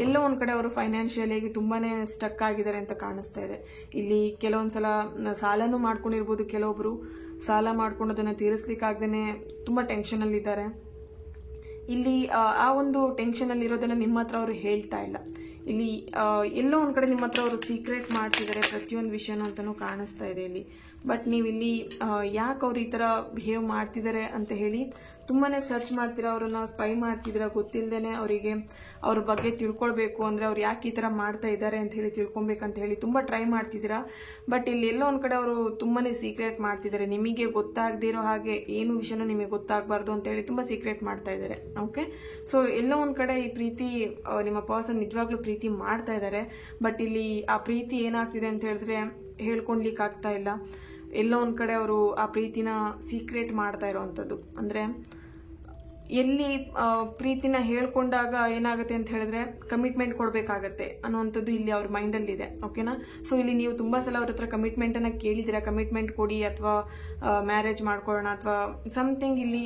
ಎಲ್ಲೋ ಒಂದ್ ಕಡೆ ಅವರು ಫೈನಾನ್ಷಿಯಲಿ ತುಂಬಾನೇ ಸ್ಟಕ್ ಆಗಿದ್ದಾರೆ ಅಂತ ಕಾಣಿಸ್ತಾ ಇದೆ. ಇಲ್ಲಿ ಕೆಲವೊಂದ್ಸಲ ಸಾಲನೂ ಮಾಡ್ಕೊಂಡಿರ್ಬೋದು, ಕೆಲವೊಬ್ರು ಸಾಲ ಮಾಡ್ಕೊಂಡೋದನ್ನ ತೀರಿಸ್ಲಿಕ್ಕಾಗ್ದೇನೆ ತುಂಬಾ ಟೆನ್ಷನ್ ಅಲ್ಲಿ ಇದ್ದಾರೆ. ಇಲ್ಲಿ ಆ ಒಂದು ಟೆನ್ಷನ್ ಅಲ್ಲಿ ಇರೋದನ್ನ ನಿಮ್ಮ ಹತ್ರ ಅವರು ಹೇಳ್ತಾ ಇಲ್ಲ. ಇಲ್ಲಿ ಎಲ್ಲೋ ಒಂದ್ ಕಡೆ ನಿಮ್ಮ ಹತ್ರ ಅವರು ಸೀಕ್ರೆಟ್ ಮಾಡ್ತಿದ್ದಾರೆ ಪ್ರತಿಯೊಂದು ವಿಷಯನೂ ಅಂತಾನೂ ಕಾಣಿಸ್ತಾ ಇದೆ ಇಲ್ಲಿ. ಬಟ್ ನೀವಿಲ್ಲಿ ಯಾಕೆ ಅವ್ರು ಈ ತರ ಬಿಹೇವ್ ಮಾಡ್ತಿದ್ದಾರೆ ಅಂತ ಹೇಳಿ ತುಂಬಾನೇ ಸರ್ಚ್ ಮಾಡ್ತೀರಾ, ಅವ್ರನ್ನ ಸ್ಪೈ ಮಾಡ್ತಿದ್ದೀರಾ, ಗೊತ್ತಿಲ್ಲದೇನೆ ಅವರಿಗೆ ಅವ್ರ ಬಗ್ಗೆ ತಿಳ್ಕೊಳ್ಬೇಕು ಅಂದ್ರೆ ಅವ್ರು ಯಾಕೆ ಈ ತರ ಮಾಡ್ತಾ ಇದ್ದಾರೆ ಅಂತ ಹೇಳಿ ತಿಳ್ಕೊಬೇಕಂತ ಹೇಳಿ ತುಂಬಾ ಟ್ರೈ ಮಾಡ್ತಿದ್ದೀರಾ. ಬಟ್ ಇಲ್ಲಿ ಎಲ್ಲೋ ಒಂದ್ ಕಡೆ ಅವರು ತುಂಬಾನೇ ಸೀಕ್ರೆಟ್ ಮಾಡ್ತಿದ್ದಾರೆ, ನಿಮಗೆ ಗೊತ್ತಾಗದೇ ಇರೋ ಹಾಗೆ ಏನು ವಿಷಯನೂ ನಿಮಗೆ ಗೊತ್ತಾಗಬಾರ್ದು ಅಂತ ಹೇಳಿ ತುಂಬಾ ಸೀಕ್ರೆಟ್ ಮಾಡ್ತಾ ಇದ್ದಾರೆ. ಓಕೆ, ಸೊ ಎಲ್ಲೋ ಒಂದ್ ಕಡೆ ಈ ಪ್ರೀತಿ ನಿಮ್ಮ ಪರ್ಸನ್ ನಿಜವಾಗ್ಲೂ ಪ್ರೀತಿ ಮಾಡ್ತಾ ಇದ್ದಾರೆ. ಬಟ್ ಇಲ್ಲಿ ಆ ಪ್ರೀತಿ ಏನಾಗ್ತಿದೆ ಅಂತ ಹೇಳಿದ್ರೆ ಹೇಳ್ಕೊಳ್ಲಿಕ್ಕೆ ಆಗ್ತಾ ಇಲ್ಲ. ಎಲ್ಲೋ ಒಂದ್ ಕಡೆ ಅವರು ಆ ಪ್ರೀತಿನ ಸೀಕ್ರೆಟ್ ಮಾಡ್ತಾ ಇರೋವಂಥದ್ದು. ಅಂದ್ರೆ ಎಲ್ಲಿ ಪ್ರೀತಿನ ಹೇಳ್ಕೊಂಡಾಗ ಏನಾಗುತ್ತೆ ಅಂತ ಹೇಳಿದ್ರೆ ಕಮಿಟ್ಮೆಂಟ್ ಕೊಡ್ಬೇಕಾಗತ್ತೆ ಅನ್ನುವಂಥದ್ದು ಇಲ್ಲಿ ಅವ್ರ ಮೈಂಡಲ್ಲಿ ಇದೆ. ಓಕೆನಾ, ಸೊ ಇಲ್ಲಿ ನೀವು ತುಂಬಾ ಸಲ ಅವ್ರ ಹತ್ರ ಕಮಿಟ್ಮೆಂಟ್ ಅನ್ನ ಕೇಳಿದಿರಾ, ಕಮಿಟ್ಮೆಂಟ್ ಕೊಡಿ ಅಥವಾ ಮ್ಯಾರೇಜ್ ಮಾಡ್ಕೊಳ್ಳೋಣ ಅಥವಾ ಸಮಥಿಂಗ್ ಇಲ್ಲಿ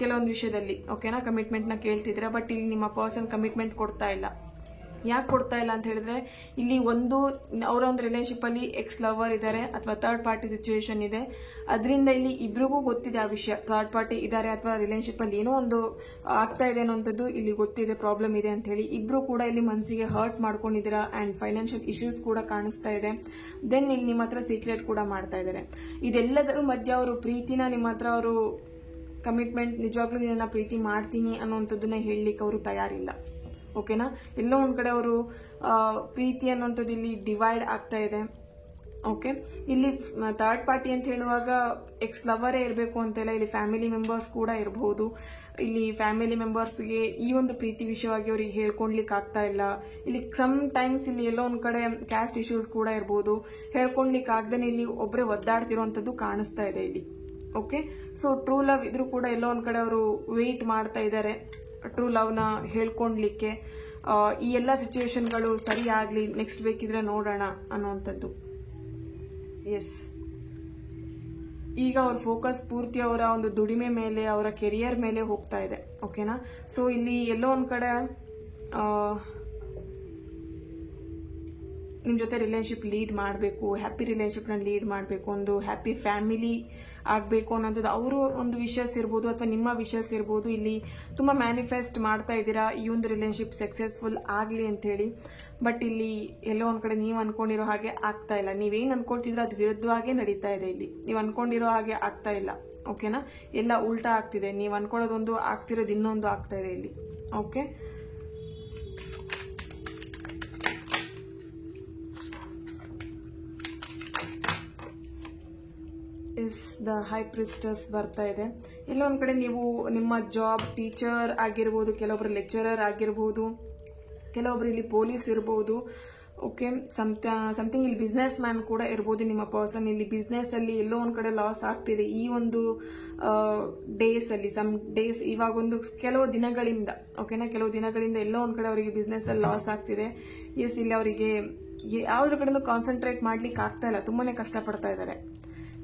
ಕೆಲವೊಂದು ವಿಷಯದಲ್ಲಿ ಓಕೆನಾ ಕಮಿಟ್ಮೆಂಟ್ ನ ಕೇಳ್ತಿದ್ದೀರಾ. ಬಟ್ ಇಲ್ಲಿ ನಿಮ್ಮ ಪರ್ಸನ್ ಕಮಿಟ್ಮೆಂಟ್ ಕೊಡ್ತಾ ಇಲ್ಲ. ಯಾಕೆ ಕೊಡ್ತಾ ಇಲ್ಲ ಅಂತ ಹೇಳಿದ್ರೆ, ಇಲ್ಲಿ ಅವರ ಒಂದು ರಿಲೇಶನ್ಶಿಪ್ ಅಲ್ಲಿ ಎಕ್ಸ್ ಲವರ್ ಇದ್ದಾರೆ ಅಥವಾ ಥರ್ಡ್ ಪಾರ್ಟಿ ಸಿಚುವೇಶನ್ ಇದೆ. ಅದರಿಂದ ಇಲ್ಲಿ ಇಬ್ರಿಗೂ ಗೊತ್ತಿದೆ ಆ ವಿಷಯ, ಥರ್ಡ್ ಪಾರ್ಟಿ ಇದ್ದಾರೆ ಅಥವಾ ರಿಲೇಶನ್ಶಿಪ್ ಅಲ್ಲಿ ಏನೋ ಒಂದು ಆಗ್ತಾ ಇದೆ ಅನ್ನೋಂಥದ್ದು ಇಲ್ಲಿ ಗೊತ್ತಿದೆ, ಪ್ರಾಬ್ಲಮ್ ಇದೆ ಅಂತ ಹೇಳಿ. ಇಬ್ರು ಕೂಡ ಇಲ್ಲಿ ಮನಸ್ಸಿಗೆ ಹರ್ಟ್ ಮಾಡ್ಕೊಂಡಿದ್ದೀರಾ ಅಂಡ್ ಫೈನಾನ್ಷಿಯಲ್ ಇಶ್ಯೂಸ್ ಕೂಡ ಕಾಣಿಸ್ತಾ ಇದೆ. ದೆನ್ ಇಲ್ಲಿ ನಿಮ್ಮ ಹತ್ರ ಸೀಕ್ರೆಟ್ ಕೂಡ ಮಾಡ್ತಾ ಇದ್ದಾರೆ. ಇದೆಲ್ಲದರ ಮಧ್ಯೆ ಅವರು ಪ್ರೀತಿನ ನಿಮ್ಮ ಹತ್ರ ಅವರು ಕಮಿಟ್ಮೆಂಟ್ ನಿಜವಾಗ್ಲೂ ನಿನ್ನ ಪ್ರೀತಿ ಮಾಡ್ತೀನಿ ಅನ್ನೋಂಥದ್ದನ್ನ ಹೇಳಲಿಕ್ಕೆ ಅವರು ತಯಾರಿಲ್ಲ. ಓಕೆನಾ? ಎಲ್ಲೋ ಒಂದ್ ಕಡೆ ಅವರು ಪ್ರೀತಿ ಅನ್ನೋಂಥದ್ದು ಇಲ್ಲಿ ಡಿವೈಡ್ ಆಗ್ತಾ ಇದೆ. ಓಕೆ, ಇಲ್ಲಿ ಥರ್ಡ್ ಪಾರ್ಟಿ ಅಂತ ಹೇಳುವಾಗ ಎಕ್ಸ್ ಲವರೇ ಇರಬೇಕು ಅಂತೆಲ್ಲ, ಇಲ್ಲಿ ಫ್ಯಾಮಿಲಿ ಮೆಂಬರ್ಸ್ ಕೂಡ ಇರಬಹುದು. ಇಲ್ಲಿ ಫ್ಯಾಮಿಲಿ ಮೆಂಬರ್ಸ್ಗೆ ಈ ಒಂದು ಪ್ರೀತಿ ವಿಷಯವಾಗಿ ಅವ್ರಿಗೆ ಹೇಳ್ಕೊಳ್ಲಿಕ್ಕೆ ಆಗ್ತಾ ಇಲ್ಲ. ಇಲ್ಲಿ ಸಮ್ ಟೈಮ್ಸ್ ಇಲ್ಲಿ ಎಲ್ಲೋ ಒಂದ್ ಕಡೆ ಕ್ಯಾಸ್ಟ್ ಇಶ್ಯೂಸ್ ಕೂಡ ಇರಬಹುದು. ಹೇಳ್ಕೊಳ್ಲಿಕ್ಕೆ ಆಗ್ದೇನೆ ಇಲ್ಲಿ ಒಬ್ಬರೇ ಒದ್ದಾಡ್ತಿರೋಂಥದ್ದು ಕಾಣಿಸ್ತಾ ಇದೆ ಇಲ್ಲಿ. ಓಕೆ, ಸೊ ಟ್ರೂ ಲವ್ ಇದ್ರೂ ಕೂಡ ಎಲ್ಲೋ ಒಂದ್ ಕಡೆ ಅವರು ವೇಟ್ ಮಾಡ್ತಾ ಇದ್ದಾರೆ ಟ್ರೂ ಲವ್ನ ಹೇಳ್ಕೊಳ್ಲಿಕ್ಕೆ. ಈ ಎಲ್ಲ ಸಿಚುವೇಶನ್ಗಳು ಸರಿ ಆಗ್ಲಿ, ನೆಕ್ಸ್ಟ್ ಬೇಕಿದ್ರೆ ನೋಡೋಣ ಅನ್ನೋಂಥದ್ದು. ಎಸ್, ಈಗ ಅವ್ರ ಫೋಕಸ್ ಪೂರ್ತಿ ಅವರ ಒಂದು ದುಡಿಮೆ ಮೇಲೆ, ಅವರ ಕೆರಿಯರ್ ಮೇಲೆ ಹೋಗ್ತಾ ಇದೆ. ಓಕೆನಾ? ಸೊ ಇಲ್ಲಿ ಎಲ್ಲೋ ಒಂದ್ ಕಡೆ ನಿಮ್ ಜೊತೆ ರಿಲೇಶನ್ಶಿಪ್ ಲೀಡ್ ಮಾಡಬೇಕು, ಹ್ಯಾಪಿ ರಿಲೇಶನ್ಶಿಪ್ ನ ಲೀಡ್ ಮಾಡಬೇಕು, ಒಂದು ಹ್ಯಾಪಿ ಫ್ಯಾಮಿಲಿ ಆಗಬೇಕು ಅನ್ನೋದು ಅವರು ಒಂದು ವಿಷಸ್ ಇರ್ಬೋದು ಅಥವಾ ನಿಮ್ಮ ವಿಷಸ್ ಇರ್ಬೋದು. ಇಲ್ಲಿ ತುಂಬಾ ಮ್ಯಾನಿಫೆಸ್ಟ್ ಮಾಡ್ತಾ ಇದ್ದೀರಾ ಈ ಒಂದು ರಿಲೇಶನ್ಶಿಪ್ ಸಕ್ಸಸ್ಫುಲ್ ಆಗಲಿ ಅಂತ ಹೇಳಿ. ಬಟ್ ಇಲ್ಲಿ ಎಲ್ಲೋ ಒಂದ್ ಕಡೆ ನೀವು ಅನ್ಕೊಂಡಿರೋ ಹಾಗೆ ಆಗ್ತಾ ಇಲ್ಲ. ನೀವೇನ್ ಅನ್ಕೊಳ್ತಿದ್ರೆ ಅದು ವಿರುದ್ಧವಾಗೇ ನಡೀತಾ ಇದೆ. ಇಲ್ಲಿ ನೀವು ಅನ್ಕೊಂಡಿರೋ ಹಾಗೆ ಆಗ್ತಾ ಇಲ್ಲ. ಓಕೆನಾ? ಎಲ್ಲ ಉಲ್ಟಾ ಆಗ್ತಿದೆ. ನೀವು ಅನ್ಕೊಳ್ಳೋದೊಂದು, ಆಗ್ತಿರೋದು ಇನ್ನೊಂದು ಆಗ್ತಾ ಇದೆ ಇಲ್ಲಿ. ಓಕೆ, ಇಸ್ ದ ಹೈ ಪ್ರಿಸ್ಟಸ್ ಬರ್ತಾ ಇದೆ. ಎಲ್ಲೊಂದ್ ಕಡೆ ನೀವು ನಿಮ್ಮ ಜಾಬ್ ಟೀಚರ್ ಆಗಿರ್ಬೋದು, ಕೆಲವೊಬ್ರು ಲೆಕ್ಚರರ್ ಆಗಿರ್ಬೋದು, ಕೆಲವೊಬ್ರು ಇಲ್ಲಿ ಪೊಲೀಸ್ ಇರ್ಬೋದು. ಓಕೆ, ಸಮಥಿಂಗ್ ಇಲ್ಲಿ ಬಿಸ್ನೆಸ್ ಮ್ಯಾನ್ ಕೂಡ ಇರ್ಬೋದು ನಿಮ್ಮ ಪರ್ಸನ್. ಇಲ್ಲಿ ಬಿಸ್ನೆಸ್ ಅಲ್ಲಿ ಎಲ್ಲೋ ಒಂದ್ ಕಡೆ ಲಾಸ್ ಆಗ್ತಿದೆ ಈ ಒಂದು ಡೇಸ್ ಅಲ್ಲಿ. ಇವಾಗ ಒಂದು ಕೆಲವು ದಿನಗಳಿಂದ, ಓಕೆನಾ, ಕೆಲವು ದಿನಗಳಿಂದ ಎಲ್ಲೋ ಒಂದ್ ಕಡೆ ಅವರಿಗೆ ಬಿಸ್ನೆಸ್ ಅಲ್ಲಿ ಲಾಸ್ ಆಗ್ತಿದೆ. ಎಸ್, ಇಲ್ಲಿ ಅವರಿಗೆ ಯಾವ್ದ್ರ ಕಡೆನೂ ಕಾನ್ಸಂಟ್ರೇಟ್ ಮಾಡ್ಲಿಕ್ಕೆ ಆಗ್ತಾ ಇಲ್ಲ, ತುಂಬಾನೇ ಕಷ್ಟಪಡ್ತಾ ಇದ್ದಾರೆ.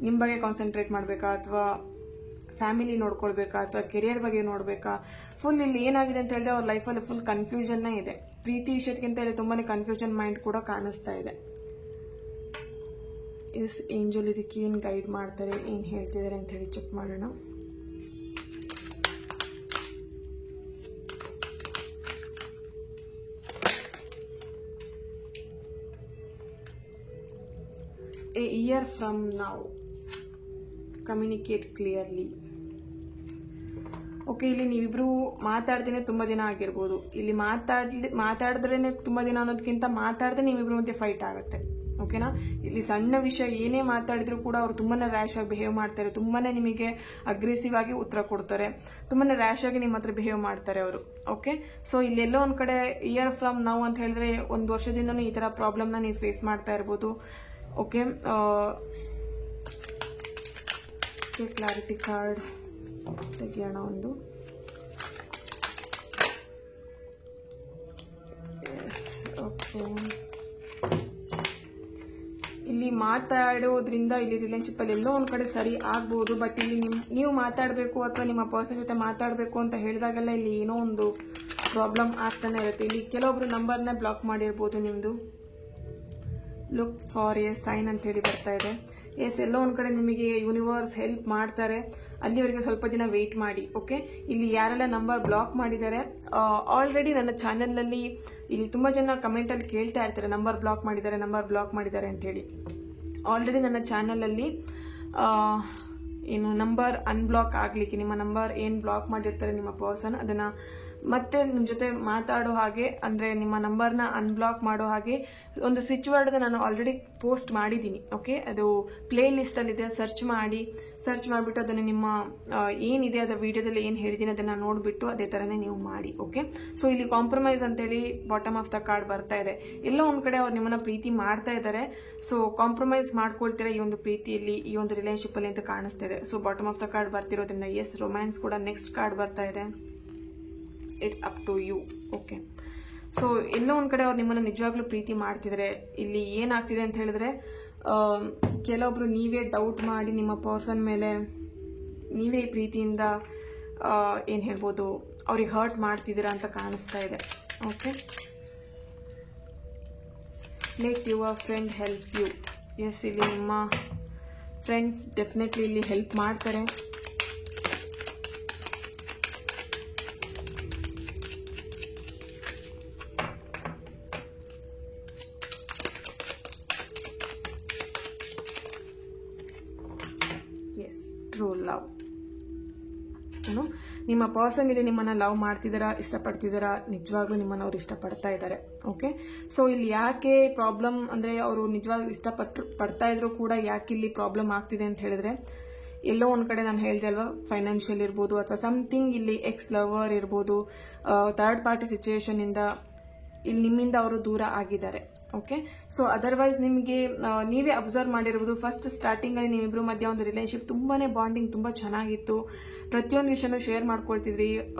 ನಿಮ್ಮ ಬಗ್ಗೆ ಕಾನ್ಸಂಟ್ರೇಟ್ ಮಾಡಬೇಕಾ ಅಥವಾ ಫ್ಯಾಮಿಲಿ ನೋಡ್ಕೊಳ್ಬೇಕಾ ಅಥವಾ ಕೆರಿಯರ್ ಬಗ್ಗೆ ನೋಡ್ಬೇಕಾ? ಫುಲ್ ಇಲ್ಲಿ ಏನಾಗಿದೆ ಅಂತ ಹೇಳಿದ್ರೆ ಅವ್ರ ಲೈಫಲ್ಲಿ ಫುಲ್ ಕನ್ಫ್ಯೂಷನ್ ಇದೆ. ಪ್ರೀತಿ ವಿಷಯಕ್ಕಿಂತ ಇಲ್ಲಿ ತುಂಬಾನೇ ಕನ್ಫ್ಯೂಷನ್ ಮೈಂಡ್ ಕೂಡ ಕಾಣಿಸ್ತಾ ಇದೆ. ಎಸ್, ಏಂಜಲ್ ಇದಕ್ಕೆ ಏನ್ ಗೈಡ್ ಮಾಡ್ತಾರೆ, ಏನ್ ಹೇಳ್ತಿದ್ದಾರೆ ಅಂತ ಹೇಳಿ ಚೆಕ್ ಮಾಡೋಣ. A year from now, communicate clearly. Okay, ಇಲ್ಲಿ ನೀವಿಬ್ರು ಮಾತಾಡ್ದೇನೆ ತುಂಬಾ ದಿನ ಆಗಿರ್ಬೋದು. ಇಲ್ಲಿ ಮಾತಾಡಿದ್ರೇನೆ ತುಂಬಾ ದಿನ ಅನ್ನೋದಕ್ಕಿಂತ ಮಾತಾಡದೆ ನೀವಿಬ್ರು ಮಧ್ಯೆ ಫೈಟ್ ಆಗುತ್ತೆ. ಓಕೆನಾ? ಇಲ್ಲಿ ಸಣ್ಣ ವಿಷಯ ಏನೇ ಮಾತಾಡಿದ್ರು ಕೂಡ ಅವ್ರು ತುಂಬಾನೇ ರ್ಯಾಶ್ ಆಗಿ ಬಿಹೇವ್ ಮಾಡ್ತಾರೆ, ತುಂಬಾನೇ ನಿಮಗೆ ಅಗ್ರೆಸಿವ್ ಆಗಿ ಉತ್ತರ ಕೊಡ್ತಾರೆ, ತುಂಬಾನೇ ರ್ಯಾಶ್ ಆಗಿ ನಿಮ್ಮ ಹತ್ರ ಬಿಹೇವ್ ಮಾಡ್ತಾರೆ ಅವರು. ಓಕೆ, ಸೊ ಇಲ್ಲೆಲ್ಲೋ ಒಂದ್ ಕಡೆ ಇಯರ್ ಫ್ರಮ್ ನೌ ಅಂತ ಹೇಳಿದ್ರೆ 1 ವರ್ಷದಿಂದನೂ ಈ ತರ ಪ್ರಾಬ್ಲಮ್ ನ ನೀವು ಫೇಸ್ ಮಾಡ್ತಾ ಇರ್ಬೋದು. ಓಕೆ, ಕ್ಲಾರಿಟಿ ಕಾರ್ಡ್ ತೆಗಿಯೋಣ ಒಂದು. ಓಕೆ, ಇಲ್ಲಿ ಮಾತಾಡೋದ್ರಿಂದ ಇಲ್ಲಿ ರಿಲೇಶನ್ಶಿಪ್ ಅಲ್ಲಿ ಎಲ್ಲೋ ಒಂದ್ ಕಡೆ ಸರಿ ಆಗ್ಬಹುದು. ಬಟ್ ಇಲ್ಲಿ ನೀವು ಮಾತಾಡಬೇಕು ಅಥವಾ ನಿಮ್ಮ ಪರ್ಸನ್ ಜೊತೆ ಮಾತಾಡಬೇಕು ಅಂತ ಹೇಳಿದಾಗೆಲ್ಲ ಇಲ್ಲಿ ಏನೋ ಒಂದು ಪ್ರಾಬ್ಲಮ್ ಆಗ್ತಾನೆ ಇರುತ್ತೆ. ಇಲ್ಲಿ ಕೆಲವೊಬ್ರು ನಂಬರ್ನ ಬ್ಲಾಕ್ ಮಾಡಿರ್ಬೋದು ನಿಮ್ದು. ಲುಕ್ ಫಾರ್ ಎ ಸೈನ್ ಅಂತ ಹೇಳಿ ಬರ್ತಾ ಇದೆ. ಎಸ್, ಎಲ್ಲೋ ಒಂದ್ ಕಡೆ ನಿಮಗೆ ಯೂನಿವರ್ಸ್ ಹೆಲ್ಪ್ ಮಾಡ್ತಾರೆ, ಅಲ್ಲಿವರೆಗೆ ಸ್ವಲ್ಪ ದಿನ ವೇಟ್ ಮಾಡಿ. ಓಕೆ, ಇಲ್ಲಿ ಯಾರೆಲ್ಲ ನಂಬರ್ ಬ್ಲಾಕ್ ಮಾಡಿದ್ದಾರೆ, ಆಲ್ರೆಡಿ ನನ್ನ ಚಾನೆಲ್ ನಲ್ಲಿ ಇಲ್ಲಿ ತುಂಬಾ ಜನ ಕಮೆಂಟ್ ಅಲ್ಲಿ ಕೇಳ್ತಾ ಇರ್ತಾರೆ ನಂಬರ್ ಬ್ಲಾಕ್ ಮಾಡಿದ್ದಾರೆ ಅಂತ ಹೇಳಿ. ಆಲ್ರೆಡಿ ನನ್ನ ಚಾನೆಲ್ ಅಲ್ಲಿ ಏನು ನಂಬರ್ ಅನ್ಬ್ಲಾಕ್ ಆಗ್ಲಿಕ್ಕೆ, ನಿಮ್ಮ ನಂಬರ್ ಏನ್ ಬ್ಲಾಕ್ ಮಾಡಿರ್ತಾರೆ ನಿಮ್ಮ ಪರ್ಸನ್, ಅದನ್ನ ಮತ್ತೆ ನಿಮ್ ಜೊತೆ ಮಾತಾಡೋ ಹಾಗೆ, ಅಂದ್ರೆ ನಿಮ್ಮ ನಂಬರ್ನ ಅನ್ಬ್ಲಾಕ್ ಮಾಡೋ ಹಾಗೆ ಒಂದು ಸ್ವಿಚ್ ವರ್ಡ್ ನಾನು ಆಲ್ರೆಡಿ ಪೋಸ್ಟ್ ಮಾಡಿದ್ದೀನಿ. ಓಕೆ, ಅದು ಪ್ಲೇ ಲಿಸ್ಟ್ ಅಲ್ಲಿ ಇದೆ, ಸರ್ಚ್ ಮಾಡಿಬಿಟ್ಟು ಅದನ್ನ ನಿಮ್ಮ ಏನಿದೆ ಅದ ವಿಡಿಯೋದಲ್ಲಿ ಏನ್ ಹೇಳಿದೀನಿ ಅದನ್ನ ನೋಡ್ಬಿಟ್ಟು ಅದೇ ತರನೇ ನೀವು ಮಾಡಿ. ಓಕೆ, ಸೊ ಇಲ್ಲಿ ಕಾಂಪ್ರಮೈಸ್ ಅಂತೇಳಿ ಬಾಟಮ್ ಆಫ್ ದ ಕಾರ್ಡ್ ಬರ್ತಾ ಇದೆ. ಎಲ್ಲೋ ಒಂದ್ ಕಡೆ ಅವ್ರು ನಿಮ್ಮನ್ನ ಪ್ರೀತಿ ಮಾಡ್ತಾ ಇದ್ದಾರೆ, ಸೊ ಕಾಂಪ್ರಮೈಸ್ ಮಾಡ್ಕೊಳ್ತೀರಾ ಈ ಒಂದು ಪ್ರೀತಿಯಲ್ಲಿ, ಈ ಒಂದು ರಿಲೇಶನ್ಶಿಪ್ ಅಲ್ಲಿ ಅಂತ ಕಾಣಿಸ್ತಾ ಇದೆ. So bottom of the card ಬರ್ತಿರೋದ್ರಿಂದ ಎಸ್, ರೊಮ್ಯಾನ್ಸ್ ಕೂಡ ನೆಕ್ಸ್ಟ್ ಕಾರ್ಡ್ ಬರ್ತಾ ಇದೆ. It's up to you. Okay, so ಎಲ್ಲೋ ಒಂದ್ ಕಡೆ ಅವ್ರು ನಿಮ್ಮನ್ನ ನಿಜವಾಗ್ಲೂ ಪ್ರೀತಿ ಮಾಡ್ತಿದ್ರೆ, ಇಲ್ಲಿ ಏನಾಗ್ತಿದೆ ಅಂತ ಹೇಳಿದ್ರೆ ಕೆಲವೊಬ್ರು ನೀವೇ ಡೌಟ್ ಮಾಡಿ ನಿಮ್ಮ ಪರ್ಸನ್ ಮೇಲೆ ನೀವೇ ಪ್ರೀತಿಯಿಂದ ಏನ್ ಹೇಳ್ಬೋದು ಅವ್ರಿಗೆ ಹರ್ಟ್ ಮಾಡ್ತಿದ್ದೀರಾ ಅಂತ ಕಾಣಿಸ್ತಾ ಇದೆ. Okay, let your friend help you. Yes, ಇಲ್ಲಿ ನಿಮ್ಮ ಫ್ರೆಂಡ್ಸ್ ಡೆಫಿನೆಟ್ಲಿ ಇಲ್ಲಿ ಹೆಲ್ಪ್ ಮಾಡ್ತಾರೆ. Yes, true love. ನಿಮ್ಮ ಪರ್ಸನ್ ಇಲ್ಲಿ ನಿಮ್ಮನ್ನ ಲವ್ ಮಾಡ್ತಿದಾರಾ, ಇಷ್ಟಪಡ್ತಿದಾರಾ, ನಿಜವಾಗ್ಲೂ ನಿಮ್ಮನ್ನ ಅವ್ರು ಇಷ್ಟಪಡ್ತಾ ಇದ್ದಾರೆ. ಓಕೆ, ಸೊ ಇಲ್ಲಿ ಯಾಕೆ ಪ್ರಾಬ್ಲಮ್ ಅಂದ್ರೆ ಅವರು ನಿಜವಾಗ್ಲೂ ಪಡ್ತಾ ಇದ್ರು ಕೂಡ ಯಾಕೆ ಇಲ್ಲಿ ಪ್ರಾಬ್ಲಮ್ ಆಗ್ತಿದೆ ಅಂತ ಹೇಳಿದ್ರೆ, ಎಲ್ಲೋ ಒಂದ್ ಕಡೆ ನಾನು ಹೇಳ್ದೆ ಅಲ್ವಾ, ಫೈನಾನ್ಷಿಯಲ್ ಇರ್ಬೋದು ಅಥವಾ ಸಮಥಿಂಗ್, ಇಲ್ಲಿ ಎಕ್ಸ್ ಲವರ್ ಇರ್ಬೋದು, ಥರ್ಡ್ ಪಾರ್ಟಿ ಸಿಚುಯೇಷನ್ ಇಂದ ಇಲ್ಲಿ ನಿಮ್ಮಿಂದ ಅವರು ದೂರ ಆಗಿದ್ದಾರೆ. ಓಕೆ, ಸೊ ಅದರ್ವೈಸ್ ನಿಮಗೆ ನೀವೇ ಅಬ್ಸರ್ವ್ ಮಾಡಿರ್ಬೋದು, ಫಸ್ಟ್ ಸ್ಟಾರ್ಟಿಂಗ್ ಅಲ್ಲಿ ನಿಮ್ಮಿಬ್ರು ಮಧ್ಯೆ ಒಂದು ರಿಲೇಶನ್ಶಿಪ್ ತುಂಬಾನೇ ಬಾಂಡಿಂಗ್ ತುಂಬಾ ಚೆನ್ನಾಗಿತ್ತು, ಪ್ರತಿಯೊಂದು ವಿಷಯನೂ ಶೇರ್ ಮಾಡ್ಕೊಳ್ತಿದ್ರಿ,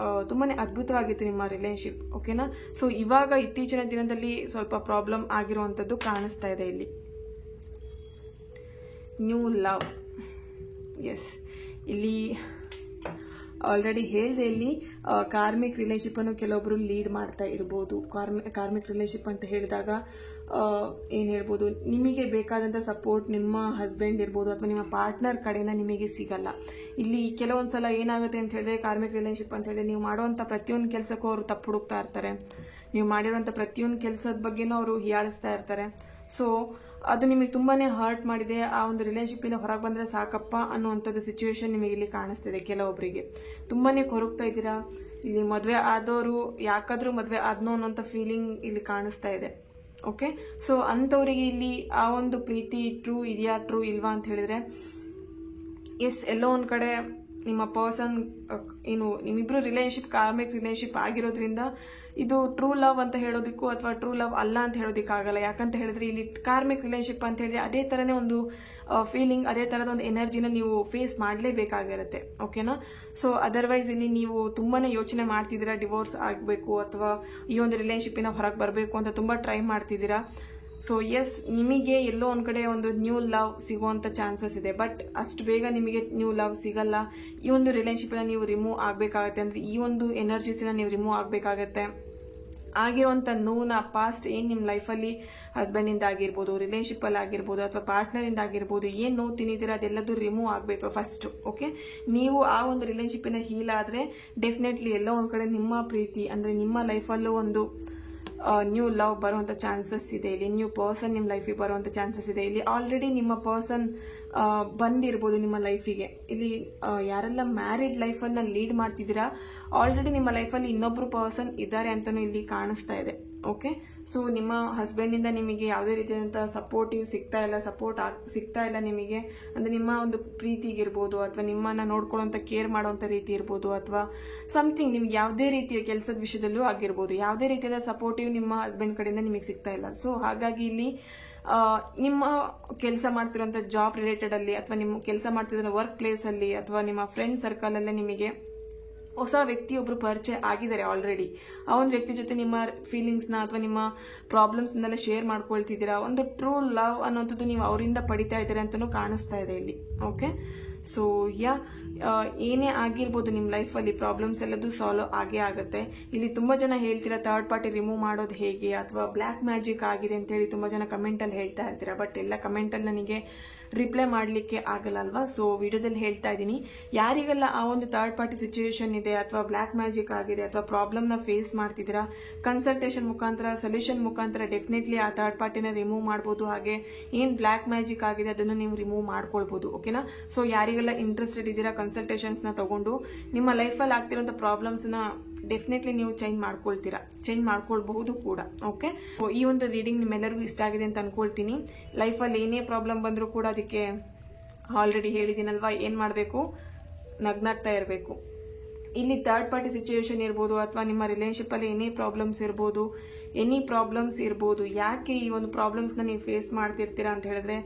ತುಂಬಾನೇ ಅದ್ಭುತವಾಗಿತ್ತು ನಿಮ್ಮ ರಿಲೇಶನ್ಶಿಪ್. ಓಕೆನಾ, ಸೊ ಇವಾಗ ಇತ್ತೀಚಿನ ದಿನದಲ್ಲಿ ಸ್ವಲ್ಪ ಪ್ರಾಬ್ಲಮ್ ಆಗಿರುವಂತದ್ದು ಕಾಣಿಸ್ತಾ ಇದೆ ಇಲ್ಲಿ. New love. ಎಸ್, ಇಲ್ಲಿ ಆಲ್ರೆಡಿ ಹೇಳಿದೆ, ಇಲ್ಲಿ ಕಾರ್ಮಿಕ್ ರಿಲೇಶನ್ಶಿಪ್ ಅನ್ನು ಕೆಲವೊಬ್ರು ಲೀಡ್ ಮಾಡ್ತಾ ಇರಬಹುದು. ಕಾರ್ಮಿಕ್ ರಿಲೇಶನ್ಶಿಪ್ ಅಂತ ಹೇಳಿದಾಗ ಏನ್ ಹೇಳ್ಬೋದು, ನಿಮಗೆ ಬೇಕಾದಂತ ಸಪೋರ್ಟ್ ನಿಮ್ಮ ಹಸ್ಬೆಂಡ್ ಇರ್ಬೋದು ಅಥವಾ ನಿಮ್ಮ ಪಾರ್ಟ್ನರ್ ಕಡೆಯಿಂದ ನಿಮಗೆ ಸಿಗಲ್ಲ. ಇಲ್ಲಿ ಕೆಲವೊಂದ್ಸಲ ಏನಾಗುತ್ತೆ ಅಂತ ಹೇಳಿದ್ರೆ, ಕಾರ್ಮಿಕ್ ರಿಲೇಶನ್ಶಿಪ್ ಅಂತ ಹೇಳಿದ್ರೆ ನೀವು ಮಾಡುವಂತ ಪ್ರತಿಯೊಂದು ಕೆಲಸಕ್ಕೂ ಅವರು ತಪ್ಪು ಹುಡುಕ್ತಾ ಇರ್ತಾರೆ, ನೀವು ಮಾಡಿರುವಂತ ಪ್ರತಿಯೊಂದು ಕೆಲಸದ ಬಗ್ಗೆನೂ ಅವರು ಹೀಯಾಳಿಸ್ತಾ ಇರ್ತಾರೆ. ಸೊ ಅದು ನಿಮಗೆ ತುಂಬಾನೇ ಹರ್ಟ್ ಮಾಡಿದೆ. ಆ ಒಂದು ರಿಲೇಶನ್ಶಿಪ್ ಇಂದ ಹೊರಗೆ ಬಂದ್ರೆ ಸಾಕಪ್ಪ ಅನ್ನುವಂಥದ್ದು ಸಿಚುವೇಶನ್ ನಿಮಗೆ ಇಲ್ಲಿ ಕಾಣಿಸ್ತಿದೆ. ಕೆಲವೊಬ್ಬರಿಗೆ ತುಂಬಾನೇ ಕೊರಗ್ತಾ ಇದ್ದೀರಾ. ಇಲ್ಲಿ ಮದ್ವೆ ಆದವರು ಯಾಕಾದ್ರೂ ಮದ್ವೆ ಆದ್ನೋ ಅನ್ನೋಂಥ ಫೀಲಿಂಗ್ ಇಲ್ಲಿ ಕಾಣಿಸ್ತಾ ಇದೆ. ಓಕೆ, ಸೊ ಅಂತವರಿಗೆ ಇಲ್ಲಿ ಆ ಒಂದು ಪ್ರೀತಿ ಟ್ರೂ ಇದೆಯಾ, ಟ್ರೂ ಇಲ್ವಾ ಅಂತ ಹೇಳಿದ್ರೆ, ಎಸ್, ಎಲ್ಲೋ ಒಂದ್ ಕಡೆ ನಿಮ್ಮ ಪರ್ಸನ್ ಏನು ನಿಮ್ಮಿಬ್ರು ರಿಲೇಶನ್ಶಿಪ್ ಕಾರ್ಮಿಕ್ ರಿಲೇಶನ್ಶಿಪ್ ಆಗಿರೋದ್ರಿಂದ ಇದು ಟ್ರೂ ಲವ್ ಅಂತ ಹೇಳೋದಕ್ಕೂ ಅಥವಾ ಟ್ರೂ ಲವ್ ಅಲ್ಲ ಅಂತ ಹೇಳೋದಕ್ಕಾಗಲ್ಲ. ಯಾಕಂತ ಹೇಳಿದ್ರೆ ಇಲ್ಲಿ ಕಾರ್ಮಿಕ್ ರಿಲೇಶನ್ಶಿಪ್ ಅಂತ ಹೇಳಿದ್ರೆ ಅದೇ ತರನೇ ಒಂದು ಫೀಲಿಂಗ್, ಅದೇ ತರದ ಒಂದು ಎನರ್ಜಿನ ನೀವು ಫೇಸ್ ಮಾಡಲೇಬೇಕಾಗಿರುತ್ತೆ. ಓಕೆನಾ, ಸೊ ಅದರ್ವೈಸ್ ಇಲ್ಲಿ ನೀವು ತುಂಬಾನೇ ಯೋಚನೆ ಮಾಡ್ತಿದ್ದೀರಾ, ಡಿವೋರ್ಸ್ ಆಗಬೇಕು ಅಥವಾ ಈ ಒಂದು ರಿಲೇಶನ್ಶಿಪ್ ಇಂದ ಹೊರಗೆ ಬರಬೇಕು ಅಂತ ತುಂಬಾ ಟ್ರೈ ಮಾಡ್ತಿದ್ದೀರಾ. ಸೊ ಎಸ್, ನಿಮಗೆ ಎಲ್ಲೋ ಒಂದ್ ಕಡೆ ಒಂದು ನ್ಯೂ ಲವ್ ಸಿಗುವಂತ ಚಾನ್ಸಸ್ ಇದೆ, ಬಟ್ ಅಷ್ಟು ಬೇಗ ನಿಮಗೆ ನ್ಯೂ ಲವ್ ಸಿಗಲ್ಲ. ಈ ಒಂದು ರಿಲೇಶನ್ಶಿಪ್ ನೀವು ರಿಮೂವ್ ಆಗ್ಬೇಕಾಗತ್ತೆ, ಅಂದ್ರೆ ಈ ಒಂದು ಎನರ್ಜಿಸ್ನ ನೀವು ರಿಮೂವ್ ಆಗ್ಬೇಕಾಗತ್ತೆ. ಆಗಿರುವಂತ ನೋವುನ ಪಾಸ್ಟ್ ಏನ್ ನಿಮ್ ಲೈಫಲ್ಲಿ ಹಸ್ಬೆಂಡ್ ಇಂದ ಆಗಿರ್ಬೋದು, ರಿಲೇಶನ್ಶಿಪ್ ಅಲ್ಲಿ ಆಗಿರ್ಬೋದು ಅಥವಾ ಪಾರ್ಟ್ನರ್ ಇಂದ ಆಗಿರ್ಬೋದು, ಏನ್ ನೋವು ತಿನ್ನಿದ್ದೀರಾ ಅದೆಲ್ಲದೂ ರಿಮೂವ್ ಆಗ್ಬೇಕು ಫಸ್ಟ್. ಓಕೆ, ನೀವು ಆ ಒಂದು ರಿಲೇಶನ್ಶಿಪ್ ಇಂದ ಹೀಲ್ ಆದ್ರೆ ಡೆಫಿನೆಟ್ಲಿ ಎಲ್ಲೋ ಒಂದ್ ಕಡೆ ನಿಮ್ಮ ಪ್ರೀತಿ ಅಂದ್ರೆ ನಿಮ್ಮ ಲೈಫಲ್ಲೂ ಒಂದು ನ್ಯೂ ಲವ್ ಬರುವಂತ ಚಾನ್ಸಸ್ ಇದೆ. ಇಲ್ಲಿ ನ್ಯೂ ಪರ್ಸನ್ ನಿಮ್ ಲೈಫಿಗೆ ಬರುವಂತ ಚಾನ್ಸಸ್ ಇದೆ. ಇಲ್ಲಿ ಆಲ್ರೆಡಿ ನಿಮ್ಮ ಪರ್ಸನ್ ಬಂದಿರ್ಬೋದು ನಿಮ್ಮ ಲೈಫಿಗೆ. ಇಲ್ಲಿ ಯಾರೆಲ್ಲ ಮ್ಯಾರಿಡ್ ಲೈಫ್ ಅನ್ನ ಲೀಡ್ ಮಾಡ್ತಿದ್ದೀರಾ, ಆಲ್ರೆಡಿ ನಿಮ್ಮ ಲೈಫಲ್ಲಿ ಇನ್ನೊಬ್ರು ಪರ್ಸನ್ ಇದ್ದಾರೆ ಅಂತಾನು ಇಲ್ಲಿ ಕಾಣಿಸ್ತಾ ಇದೆ. ಓಕೆ, ಸೊ ನಿಮ್ಮ ಹಸ್ಬೆಂಡ್ ಇಂದ ನಿಮಗೆ ಯಾವುದೇ ರೀತಿಯಾದಂತಹ ಸಪೋರ್ಟಿವ್ ಸಿಗ್ತಾ ಇಲ್ಲ ನಿಮಗೆ, ಅಂದ್ರೆ ನಿಮ್ಮ ಒಂದು ಪ್ರೀತಿಗಿರ್ಬೋದು ಅಥವಾ ನಿಮ್ಮನ್ನ ನೋಡ್ಕೊಳ್ಳುವಂತ ಕೇರ್ ಮಾಡುವಂತ ರೀತಿ ಇರ್ಬೋದು ಅಥವಾ ಸಮಥಿಂಗ್ ನಿಮ್ಗೆ ಯಾವುದೇ ರೀತಿಯ ಕೆಲಸದ ವಿಷಯದಲ್ಲೂ ಆಗಿರ್ಬೋದು, ಯಾವುದೇ ರೀತಿಯಾದ ಸಪೋರ್ಟಿವ್ ನಿಮ್ಮ ಹಸ್ಬೆಂಡ್ ಕಡೆಯಿಂದ ನಿಮಗೆ ಸಿಗ್ತಾ ಇಲ್ಲ. ಸೊ ಹಾಗಾಗಿ ಇಲ್ಲಿ ನಿಮ್ಮ ಕೆಲಸ ಮಾಡ್ತಿರುವಂತ ಜಾಬ್ ರಿಲೇಟೆಡ್ ಅಲ್ಲಿ ಅಥವಾ ನಿಮ್ಮ ಕೆಲಸ ಮಾಡ್ತಿರೋ ವರ್ಕ್ ಪ್ಲೇಸ್ ಅಲ್ಲಿ ಅಥವಾ ನಿಮ್ಮ ಫ್ರೆಂಡ್ ಸರ್ಕಲ್ ಅಲ್ಲೇ ನಿಮಗೆ ಹೊಸ ವ್ಯಕ್ತಿ ಒಬ್ರು ಪರಿಚಯ ಆಗಿದ್ದಾರೆ ಆಲ್ರೆಡಿ. ಆ ಒಂದು ವ್ಯಕ್ತಿ ಜೊತೆ ನಿಮ್ಮ ಫೀಲಿಂಗ್ಸ್ ನ ಅಥವಾ ನಿಮ್ಮ ಪ್ರಾಬ್ಲಮ್ಸ್ ನೆಲ್ಲ ಶೇರ್ ಮಾಡ್ಕೊಳ್ತಿದ್ದೀರಾ. ಒಂದು ಟ್ರೂ ಲವ್ ಅನ್ನೋಂಥದ್ದು ನೀವು ಅವರಿಂದ ಪಡಿತಾ ಇದ್ದೀರಾ ಅಂತಾನೂ ಕಾಣಿಸ್ತಾ ಇದೆ ಇಲ್ಲಿ. ಓಕೆ, ಸೊ ಏನೇ ಆಗಿರ್ಬೋದು ನಿಮ್ಮ ಲೈಫಲ್ಲಿ ಪ್ರಾಬ್ಲಮ್ಸ್ ಎಲ್ಲದೂ ಸಾಲ್ವ್ ಆಗೇ ಆಗುತ್ತೆ. ಇಲ್ಲಿ ತುಂಬಾ ಜನ ಹೇಳ್ತೀರಾ ಥರ್ಡ್ ಪಾರ್ಟಿ ರಿಮೂವ್ ಮಾಡೋದು ಹೇಗೆ ಅಥವಾ ಬ್ಲ್ಯಾಕ್ ಮ್ಯಾಜಿಕ್ ಆಗಿದೆ ಅಂತ ಹೇಳಿ ತುಂಬಾ ಜನ ಕಮೆಂಟ್ ಅಲ್ಲಿ ಹೇಳ್ತಾ ಇರ್ತೀರಾ. ಬಟ್ ಎಲ್ಲ ಕಮೆಂಟ್ ಅಲ್ಲಿ ನನಗೆ ರಿಪ್ಲೈ ಮಾಡ್ಲಿಕ್ಕೆ ಆಗಲ್ಲ ಅಲ್ವಾ. ಸೊ ವಿಡಿಯೋದಲ್ಲಿ ಹೇಳ್ತಾ ಇದ್ದೀನಿ, ಯಾರಿಗೆಲ್ಲ ಆ ಒಂದು ಥರ್ಡ್ ಪಾರ್ಟಿ ಸಿಚುಯೇಷನ್ ಇದೆ ಅಥವಾ ಬ್ಲ್ಯಾಕ್ ಮ್ಯಾಜಿಕ್ ಆಗಿದೆ ಅಥವಾ ಪ್ರಾಬ್ಲಮ್ ನ ಫೇಸ್ ಮಾಡ್ತಿದ್ದೀರಾ, ಕನ್ಸಲ್ಟೇಷನ್ ಮುಖಾಂತರ ಸೊಲ್ಯೂಷನ್ ಮುಖಾಂತರ ಡೆಫಿನೆಟ್ಲಿ ಆ ಥರ್ಡ್ ಪಾರ್ಟಿನ ರಿಮೂವ್ ಮಾಡಬಹುದು. ಹಾಗೆ ಏನ್ ಬ್ಲ್ಯಾಕ್ ಮ್ಯಾಜಿಕ್ ಆಗಿದೆ ಅದನ್ನು ನೀವು ರಿಮೂವ್ ಮಾಡ್ಕೊಳ್ಬಹುದು. ಓಕೆನಾ, ಸೊ ಯಾರಿಗೆಲ್ಲ ಇಂಟ್ರೆಸ್ಟೆಡ್ ಇದ್ದೀರಾ ಕನ್ಸಲ್ಟೇಷನ್ಸ್ ನ ತಗೊಂಡು ನಿಮ್ಮ ಲೈಫಲ್ಲಿ ಆಗ್ತಿರೋಂಥ ಪ್ರಾಬ್ಲಮ್ಸ್ ನ ಡೆಫಿನೆಟ್ಲಿ ನೀವು ಚೇಂಜ್ ಮಾಡ್ಕೊಳ್ಬಹುದು ಕೂಡ. ಓಕೆ, ಈ ಒಂದು ರೀಡಿಂಗ್ ನಿಮ್ಮೆಲ್ಲರಿಗೂ ಇಷ್ಟ ಆಗಿದೆ ಅಂತ ಅನ್ಕೊಳ್ತೀನಿ. ಲೈಫಲ್ಲಿ ಏನೇ ಪ್ರಾಬ್ಲಮ್ ಬಂದರೂ ಕೂಡ ಅದಕ್ಕೆ ಆಲ್ರೆಡಿ ಹೇಳಿದ್ದೀನಲ್ವಾ, ಏನ್ ಮಾಡಬೇಕು, ನಗ್ನಾಗ್ತಾ ಇರಬೇಕು. ಇಲ್ಲಿ ಥರ್ಡ್ ಪಾರ್ಟಿ ಸಿಚುಯೇಷನ್ ಇರ್ಬೋದು ಅಥವಾ ನಿಮ್ಮ ರಿಲೇಶನ್ಶಿಪ್ ಅಲ್ಲಿ ಎನಿ ಪ್ರಾಬ್ಲಮ್ಸ್ ಇರ್ಬೋದು. ಯಾಕೆ ಈ ಒಂದು ಪ್ರಾಬ್ಲಮ್ಸ್ ನ ನೀವು ಫೇಸ್ ಮಾಡ್ತಿರ್ತೀರಾ ಅಂತ ಹೇಳಿದ್ರೆ,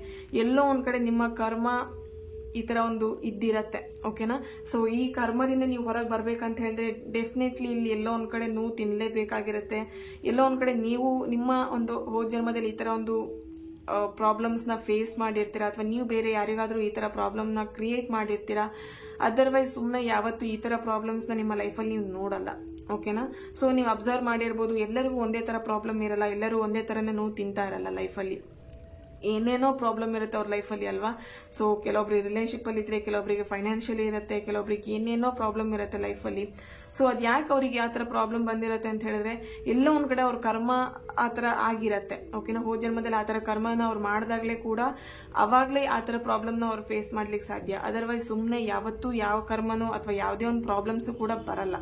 ಎಲ್ಲೋ ಒಂದ್ ಕಡೆ ನಿಮ್ಮ ಕರ್ಮ ಈ ತರ ಒಂದು ಇದ್ದಿರತ್ತೆ. ಓಕೆನಾ, ಸೊ ಈ ಕರ್ಮದಿಂದ ನೀವು ಹೊರಗೆ ಬರ್ಬೇಕಂತ ಹೇಳಿದ್ರೆ ಡೆಫಿನೆಟ್ಲಿ ಇಲ್ಲಿ ಎಲ್ಲೋ ಒಂದ್ ಕಡೆ ನೋವು ತಿನ್ಲೇಬೇಕಾಗಿರುತ್ತೆ. ಎಲ್ಲೋ ಒಂದ್ ಕಡೆ ನೀವು ನಿಮ್ಮ ಒಂದು ಹೋದ ಜನ್ಮದಲ್ಲಿ ಈ ತರ ಒಂದು ಪ್ರಾಬ್ಲಮ್ಸ್ನ ಫೇಸ್ ಮಾಡಿರ್ತೀರಾ, ಅಥವಾ ನೀವು ಬೇರೆ ಯಾರಿಗಾದ್ರೂ ಈ ತರ ಪ್ರಾಬ್ಲಮ್ನ ಕ್ರಿಯೇಟ್ ಮಾಡಿರ್ತೀರಾ. ಅದರ್ವೈಸ್ ಸುಮ್ಮನೆ ಯಾವತ್ತು ಈ ತರ ಪ್ರಾಬ್ಲಮ್ಸ್ನ ನಿಮ್ಮ ಲೈಫಲ್ಲಿ ನೀವು ನೋಡಲ್ಲ. ಓಕೆನಾ? ಸೊ ನೀವು ಅಬ್ಸರ್ವ್ ಮಾಡಿರ್ಬೋದು, ಎಲ್ಲರಿಗೂ ಒಂದೇ ತರ ಪ್ರಾಬ್ಲಮ್ ಇರಲ್ಲ, ಎಲ್ಲರೂ ಒಂದೇ ತರನೇ ನೋವು ತಿಂತಾ ಇರಲ್ಲ ಲೈಫಲ್ಲಿ. ಏನೇನೋ ಪ್ರಾಬ್ಲಮ್ ಇರುತ್ತೆ ಅವ್ರ ಲೈಫಲ್ಲಿ ಅಲ್ವಾ. ಸೊ ಕೆಲವೊಬ್ರಿಗೆ ರಿಲೇಶನ್ಶಿಪ್ ಅಲ್ಲಿ ಇದ್ರೆ, ಕೆಲವೊಬ್ರಿಗೆ ಫೈನಾನ್ಷಿಯಲಿ ಇರುತ್ತೆ, ಕೆಲವೊಬ್ರಿಗೆ ಏನೇನೋ ಪ್ರಾಬ್ಲಮ್ ಇರುತ್ತೆ ಲೈಫಲ್ಲಿ. ಸೊ ಅದ್ ಯಾಕೆ ಅವ್ರಿಗೆ ಆ ತರ ಪ್ರಾಬ್ಲಮ್ ಬಂದಿರುತ್ತೆ ಅಂತ ಹೇಳಿದ್ರೆ, ಎಲ್ಲೋ ಒಂದ್ ಕಡೆ ಅವ್ರ ಕರ್ಮ ಆ ತರ ಆಗಿರತ್ತೆ. ಓಕೆನಾ? ಹೋದ ಜನ್ಮದಲ್ಲಿ ಆ ತರ ಕರ್ಮನ ಅವ್ರು ಮಾಡಿದಾಗ್ಲೇ ಕೂಡ ಅವಾಗ್ಲೇ ಆ ತರ ಪ್ರಾಬ್ಲಮ್ನ ಅವ್ರು ಫೇಸ್ ಮಾಡ್ಲಿಕ್ಕೆ ಸಾಧ್ಯ. ಅದರ್ವೈಸ್ ಸುಮ್ಮನೆ ಯಾವತ್ತೂ ಯಾವ ಕರ್ಮನೋ ಅಥವಾ ಯಾವುದೇ ಒಂದು ಪ್ರಾಬ್ಲಮ್ಸು ಕೂಡ ಬರಲ್ಲ.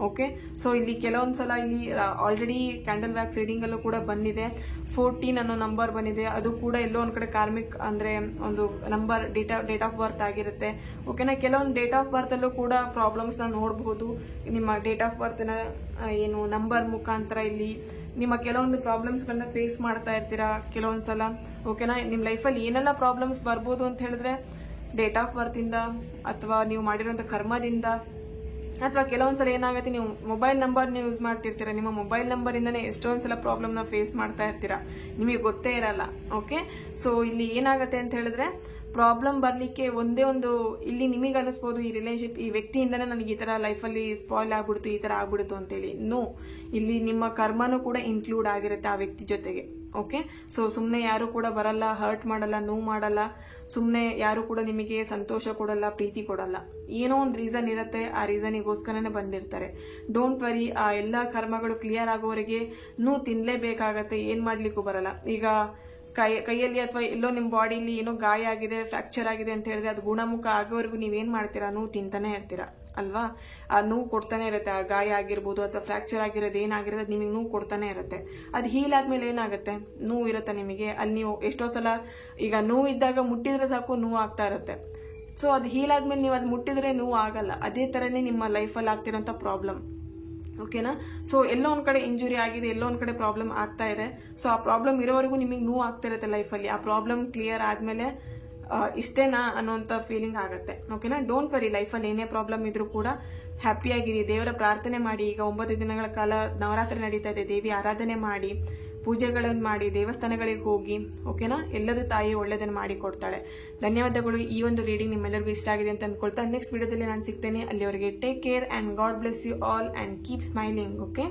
ಓಕೆ, ಸೊ ಇಲ್ಲಿ ಕೆಲವೊಂದ್ಸಲ ಇಲ್ಲಿ ಆಲ್ರೆಡಿ ಕ್ಯಾಂಡಲ್ ವ್ಯಾಕ್ಸ್ ರೀಡಿಂಗ್ ಅಲ್ಲೂ ಕೂಡ ಬಂದಿದೆ. 14 ಅನ್ನೋ ನಂಬರ್ ಬಂದಿದೆ. ಅದು ಕೂಡ ಎಲ್ಲೋ ಒಂದ್ ಕಡೆ ಕಾರ್ಮಿಕ್ ಅಂದ್ರೆ ಒಂದು ನಂಬರ್ ಡೇಟ್ ಆಫ್ ಬರ್ತ್ ಆಗಿರುತ್ತೆ. ಓಕೆನಾ? ಕೆಲವೊಂದು ಡೇಟ್ ಆಫ್ ಬರ್ತ್ ಅಲ್ಲೂ ಕೂಡ ಪ್ರಾಬ್ಲಮ್ಸ್ ನ ನೋಡಬಹುದು. ನಿಮ್ಮ ಡೇಟ್ ಆಫ್ ಬರ್ತ್ ನ ಏನು ನಂಬರ್ ಮುಖಾಂತರ ಇಲ್ಲಿ ನಿಮ್ಮ ಕೆಲವೊಂದು ಪ್ರಾಬ್ಲಮ್ಸ್ ಗಳನ್ನ ಫೇಸ್ ಮಾಡ್ತಾ ಇರ್ತೀರಾ ಕೆಲವೊಂದ್ಸಲ. ಓಕೆನಾ? ನಿಮ್ ಲೈಫಲ್ಲಿ ಏನೆಲ್ಲ ಪ್ರಾಬ್ಲಮ್ಸ್ ಬರ್ಬೋದು ಅಂತ ಹೇಳಿದ್ರೆ, ಡೇಟ್ ಆಫ್ ಬರ್ತ್ ಇಂದ ಅಥವಾ ನೀವು ಮಾಡಿರುವಂತ ಕರ್ಮದಿಂದ, ಅಥವಾ ಕೆಲವೊಂದ್ಸಲ ಏನಾಗುತ್ತೆ, ನೀವು ಮೊಬೈಲ್ ನಂಬರ್ ಯೂಸ್ ಮಾಡ್ತಿರ್ತೀರಾ, ನಿಮ್ಮ ಮೊಬೈಲ್ ನಂಬರ್ ಇಂದಾನೆ ಎಷ್ಟೊಂದ್ಸಲ ಪ್ರಾಬ್ಲಮ್ ನ ಫೇಸ್ ಮಾಡ್ತಾ ಇರ್ತೀರಾ, ನಿಮಗೆ ಗೊತ್ತೇ ಇರಲ್ಲ. ಓಕೆ, ಸೊ ಇಲ್ಲಿ ಏನಾಗುತ್ತೆ ಅಂತ ಹೇಳಿದ್ರೆ, ಪ್ರಾಬ್ಲಮ್ ಬರ್ಲಿಕ್ಕೆ ಒಂದೇ ಒಂದು ಇಲ್ಲಿ ನಿಮಗೆ ಅನಿಸ್ಬೋದು, ಈ ರಿಲೇಶನ್ಶಿಪ್ ಈ ವ್ಯಕ್ತಿಯಿಂದನೇ ನನಗೆ ಈ ತರ ಲೈಫಲ್ಲಿ ಸ್ಪಾಯ್ಲ್ ಆಗ್ಬಿಡ್ತು, ಈ ತರ ಆಗ್ಬಿಡ್ತು ಅಂತೇಳಿ. ನೋ, ಇಲ್ಲಿ ನಿಮ್ಮ ಕರ್ಮನೂ ಕೂಡ ಇನ್ಕ್ಲೂಡ್ ಆಗಿರುತ್ತೆ ಆ ವ್ಯಕ್ತಿ ಜೊತೆಗೆ. ಓಕೆ, ಸೊ ಸುಮ್ನೆ ಯಾರು ಕೂಡ ಬರಲ್ಲ, ಹರ್ಟ್ ಮಾಡಲ್ಲ, ನೋವು ಮಾಡಲ್ಲ, ಸುಮ್ನೆ ಯಾರು ಕೂಡ ನಿಮಗೆ ಸಂತೋಷ ಕೊಡಲ್ಲ, ಪ್ರೀತಿ ಕೊಡಲ್ಲ. ಏನೋ ಒಂದು ರೀಸನ್ ಇರುತ್ತೆ, ಆ ರೀಸನಿಗೋಸ್ಕರನೇ ಬಂದಿರ್ತಾರೆ. ಡೋಂಟ್ ವರಿ, ಆ ಎಲ್ಲಾ ಕರ್ಮಗಳು ಕ್ಲಿಯರ್ ಆಗೋವರೆಗೆ ನೋವು ತಿನ್ಲೇಬೇಕಾಗತ್ತೆ, ಏನ್ ಮಾಡ್ಲಿಕ್ಕೂ ಬರಲ್ಲ. ಈಗ ಕೈಯಲ್ಲಿ ಅಥವಾ ಎಲ್ಲೋ ನಿಮ್ ಬಾಡಿಲಿ ಏನೋ ಗಾಯ ಆಗಿದೆ, ಫ್ರಾಕ್ಚರ್ ಆಗಿದೆ ಅಂತ ಹೇಳಿದ್ರೆ, ಅದು ಗುಣಮುಖ ಆಗೋವರೆಗೂ ನೀವೇನ್ ಮಾಡ್ತೀರಾ, ನೋವು ತಿಂತಾನೆ ಇರ್ತೀರಾ ಅಲ್ವಾ. ಆ ನೋವು ಕೊಡ್ತಾನೆ ಇರುತ್ತೆ. ಆ ಗಾಯ ಆಗಿರ್ಬೋದು ಅಥವಾ ಫ್ರಾಕ್ಚರ್ ಆಗಿರೋದು ಏನಾಗಿರೋದು, ನಿಮಗೆ ನೋವು ಕೊಡ್ತಾನೆ ಇರುತ್ತೆ. ಅದು ಹೀಲ್ ಆದ್ಮೇಲೆ ಏನಾಗುತ್ತೆ, ನೋವು ಇರುತ್ತೆ ನಿಮಗೆ. ಅಲ್ಲಿ ನೀವು ಎಷ್ಟೋ ಸಲ ಈಗ ನೋವು ಇದ್ದಾಗ ಮುಟ್ಟಿದ್ರೆ ಸಾಕು ನೋವು ಆಗ್ತಾ ಇರುತ್ತೆ. ಸೊ ಅದು ಹೀಲ್ ಆದ್ಮೇಲೆ ನೀವು ಅದು ಮುಟ್ಟಿದ್ರೆ ನೋವು ಆಗಲ್ಲ. ಅದೇ ತರನೇ ನಿಮ್ಮ ಲೈಫಲ್ಲಿ ಆಗ್ತಿರೋಂಥ ಪ್ರಾಬ್ಲಮ್. ಓಕೆನಾ? ಸೊ ಎಲ್ಲೋ ಒಂದ್ ಕಡೆ ಇಂಜುರಿ ಆಗಿದೆ, ಎಲ್ಲೋ ಒಂದ್ ಕಡೆ ಪ್ರಾಬ್ಲಮ್ ಆಗ್ತಾ ಇದೆ. ಸೊ ಆ ಪ್ರಾಬ್ಲಮ್ ಇರೋವರೆಗೂ ನಿಮಗೆ ನೋವು ಆಗ್ತಿರುತ್ತೆ ಲೈಫಲ್ಲಿ. ಆ ಪ್ರಾಬ್ಲಮ್ ಕ್ಲಿಯರ್ ಆದ್ಮೇಲೆ ಇಷ್ಟೇನಾ ಅನ್ನೋಂಥ ಫೀಲಿಂಗ್ ಆಗುತ್ತೆ. ಓಕೆನಾ? ಡೋಂಟ್ ವರಿ, ಲೈಫಲ್ಲಿ ಏನೇ ಪ್ರಾಬ್ಲಮ್ ಇದ್ರೂ ಕೂಡ ಹ್ಯಾಪಿಯಾಗಿರಿ, ದೇವರ ಪ್ರಾರ್ಥನೆ ಮಾಡಿ. ಈಗ 9 ದಿನಗಳ ಕಾಲ ನವರಾತ್ರಿ ನಡೀತಾ ಇದೆ, ದೇವಿ ಆರಾಧನೆ ಮಾಡಿ, ಪೂಜೆಗಳನ್ನು ಮಾಡಿ, ದೇವಸ್ಥಾನಗಳಿಗೆ ಹೋಗಿ. ಓಕೆನಾ? ಎಲ್ಲದೂ ತಾಯಿ ಒಳ್ಳೆದನ್ನು ಮಾಡಿ ಕೊಡ್ತಾಳೆ. ಧನ್ಯವಾದಗಳು. ಈ ಒಂದು ರೀಡಿಂಗ್ ನಿಮ್ಮೆಲ್ಲರಿಗೂ ಇಷ್ಟ ಆಗಿದೆ ಅಂತ ಅನ್ಕೊಳ್ತಾ ನೆಕ್ಸ್ಟ್ ವಿಡಿಯೋದಲ್ಲಿ ನಾನು ಸಿಗ್ತೇನೆ. ಅಲ್ಲಿವರೆಗೆ take care and God bless you all and keep smiling. Okay.